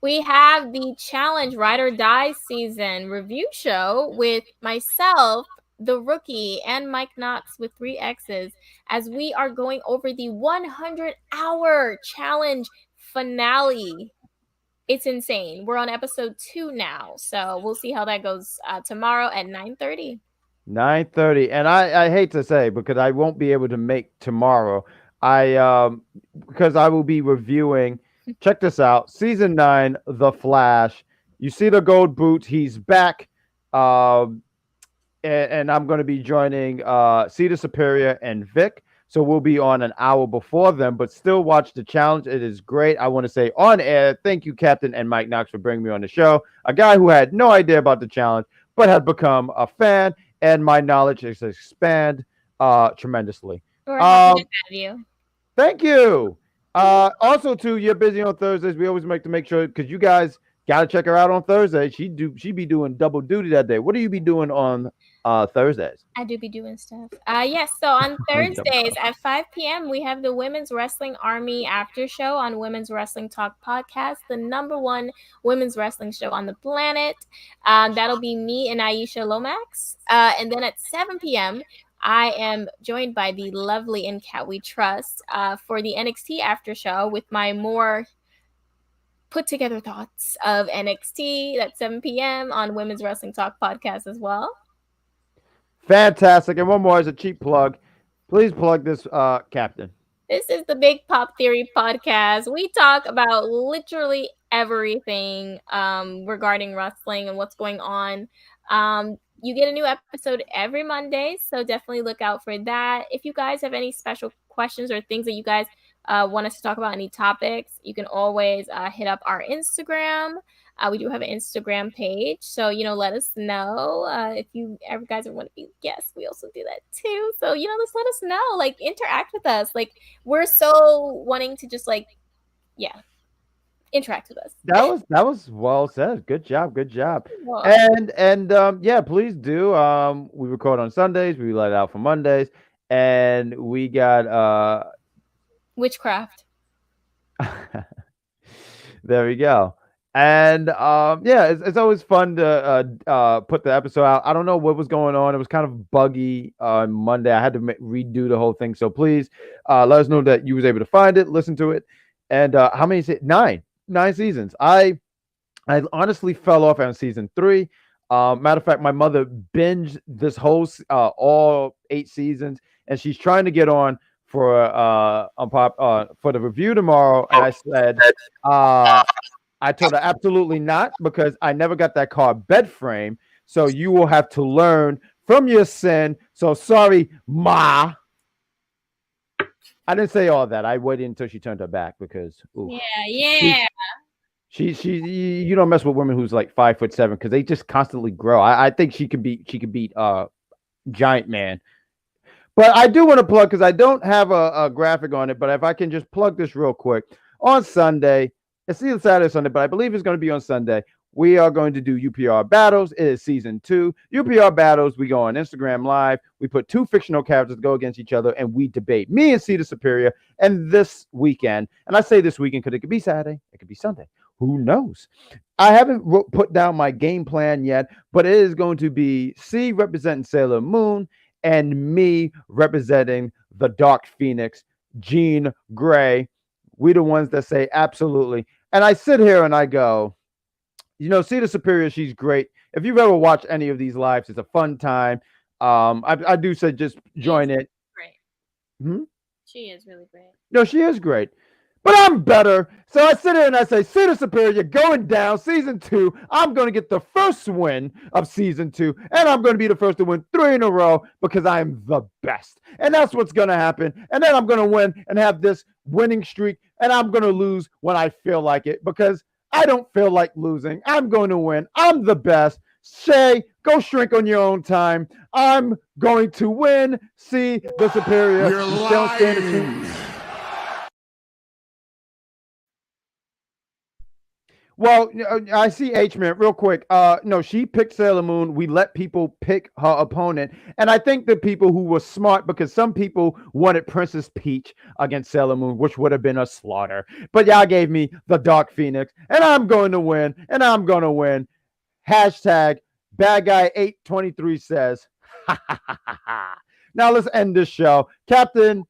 Speaker 2: We have the Challenge Ride or Die season review show with myself, the Rookie, and Mike Knox with 3 X's, as we are going over the 100-hour challenge finale. It's insane. We're on episode 2 now, so we'll see how that goes tomorrow at 9:30.
Speaker 1: 9:30, and I hate to say because I won't be able to make tomorrow. Because I will be reviewing. Check this out. Season 9, The Flash. You see the gold boots. He's back. And I'm going to be joining Cedar Superior and Vic. So we'll be on an hour before them, but still watch the challenge. It is great. I want to say on air, thank you, Captain and Mike Knox, for bringing me on the show. A guy who had no idea about the challenge, but had become a fan, and my knowledge has expanded tremendously.
Speaker 2: We're happy to have you.
Speaker 1: Thank you. Also, too, you're busy on Thursdays. We always make sure because you guys got to check her out on Thursday. She be doing double duty that day. What do you be doing on Thursdays?
Speaker 2: I do be doing stuff. Yes. So on Thursdays at 5 p.m. we have the Women's Wrestling Army after show on Women's Wrestling Talk Podcast, the #1 women's wrestling show on the planet. That'll be me and Aisha Lomax. And then at 7 p.m. I am joined by the lovely and Cat We Trust for the NXT after show with my more put together thoughts of NXT. That's 7 p.m. on Women's Wrestling Talk Podcast as well.
Speaker 1: Fantastic. And one more as a cheap plug. Please plug this, Captain.
Speaker 2: This is the Big Pop Theory podcast. We talk about literally everything regarding wrestling and what's going on. You get a new episode every Monday, so definitely look out for that. If you guys have any special questions or things that you guys want us to talk about, any topics, you can always hit up our Instagram. We do have an Instagram page, so let us know if you ever guys want to be guests. We also do that too, so just let us know. Interact with us. We're so wanting to just interact with us.
Speaker 1: That was well said. Good job.
Speaker 2: Well,
Speaker 1: And yeah, please do. We record on Sundays. We let it out for Mondays, and we got
Speaker 2: witchcraft.
Speaker 1: There we go. And yeah, it's always fun to put the episode out. I don't know what was going on. It was kind of buggy on Monday. I had to redo the whole thing. So please let us know that you was able to find it, listen to it. And how many? 9 seasons. I honestly fell off on season 3. Matter of fact, my mother binged this whole all 8 seasons, and she's trying to get on for for the review tomorrow, and I said I told her absolutely not because I never got that car bed frame. So you will have to learn from your sin. So sorry, Ma. I didn't say all that. I waited until she turned her back because
Speaker 2: yeah.
Speaker 1: She you don't mess with women who's like 5'7" because they just constantly grow. I think she could beat Giant Man. But I do want to plug because I don't have a graphic on it, but if I can just plug this real quick. On Sunday, it's either Saturday or Sunday, but I believe it's going to be on Sunday. We are going to do UPR Battles. It is season 2. UPR Battles, we go on Instagram Live. We put 2 fictional characters to go against each other, and we debate. Me and Cedar Superior. And this weekend, and I say this weekend because it could be Saturday, it could be Sunday. Who knows? I haven't put down my game plan yet, but it is going to be C representing Sailor Moon and me representing the Dark Phoenix, Jean Grey. We the ones that say absolutely. And I sit here and I go, Cedar Superior, she's great. If you've ever watched any of these lives, it's a fun time. I do say just join it.
Speaker 2: Great. She is really great.
Speaker 1: No, she is great. But I'm better. So I sit here and I say, Cedar Superior, you're going down. Season 2. I'm going to get the first win of season 2. And I'm going to be the first to win 3 in a row because I'm the best. And that's what's going to happen. And then I'm going to win and have this winning streak. And I'm going to lose when I feel like it because I don't feel like losing. I'm going to win. I'm the best. Shay, go shrink on your own time. I'm going to win. See the Superior.
Speaker 4: You're lying.
Speaker 1: Well, I see H-Man real quick. No, she picked Sailor Moon. We let people pick her opponent. And I think the people who were smart, because some people wanted Princess Peach against Sailor Moon, which would have been a slaughter. But y'all gave me the Dark Phoenix. And I'm going to win. And I'm going to win. Hashtag BadGuy823 says. Now let's end this show. Captain.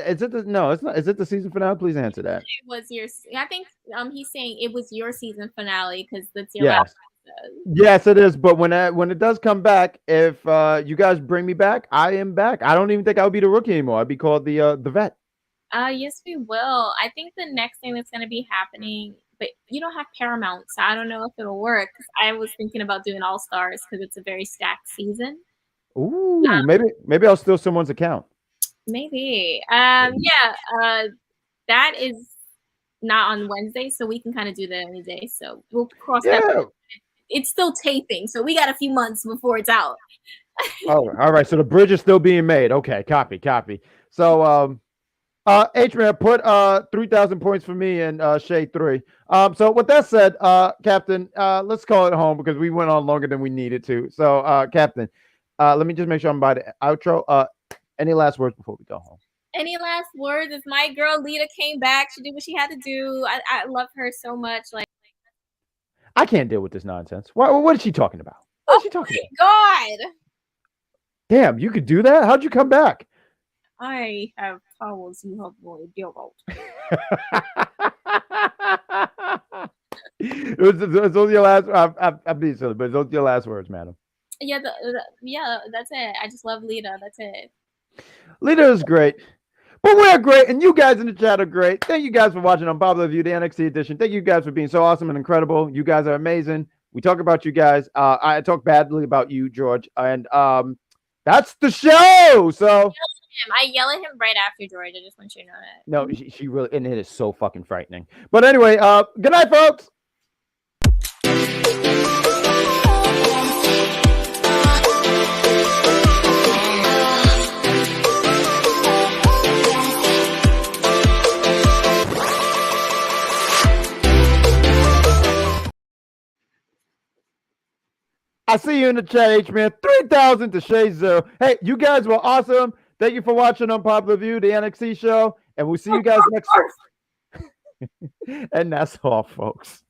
Speaker 1: Is it no? It's not. Is it the season finale? Please answer that.
Speaker 2: It was your. I think he's saying it was your season finale because that's your last episode.
Speaker 1: Yes, it is. But when it does come back, if you guys bring me back, I am back. I don't even think I would be the rookie anymore. I'd be called the vet.
Speaker 2: Yes, we will. I think the next thing that's going to be happening, but you don't have Paramount, so I don't know if it'll work. Because I was thinking about doing All Stars because it's a very stacked season.
Speaker 1: Ooh, maybe I'll steal someone's account.
Speaker 2: Maybe. That is not on Wednesday, so we can kind of do that any day. So we'll cross that. It's still taping, so we got a few months before it's out.
Speaker 1: Oh, all right. So the bridge is still being made. Okay, copy. So H-Man put 3,000 points for me and Shay 3. So with that said, Captain, let's call it home because we went on longer than we needed to. So Captain, let me just make sure I'm by the outro. Any last words before we go home?
Speaker 2: Any last words? If my girl Lita came back, she did what she had to do. I love her so much. Like,
Speaker 1: I can't deal with this nonsense. What is she talking about? What is she talking
Speaker 2: about? God.
Speaker 1: Damn, you could do that? How'd you come back?
Speaker 2: I have powers you have no idea about.
Speaker 1: It's only your last. I'm being silly, but it's only your last words, madam.
Speaker 2: Yeah, that's it. I just love Lita. That's it.
Speaker 1: Lita is great. But we're great, and you guys in the chat are great. Thank you guys for watching Unpopular View, the NXT edition. Thank you guys for being so awesome and incredible. You guys are amazing. We talk about you guys. I talk badly about you, George, and that's the show. So
Speaker 2: I yell at him right after George. I just want you to know that.
Speaker 1: No, she really, and it is so fucking frightening. But anyway, good night, folks. I see you in the chat, H-Man. 3,000 to Shay 0. Hey, you guys were awesome. Thank you for watching Unpopular View, the NXT show. And we'll see you guys next week. And that's all, folks.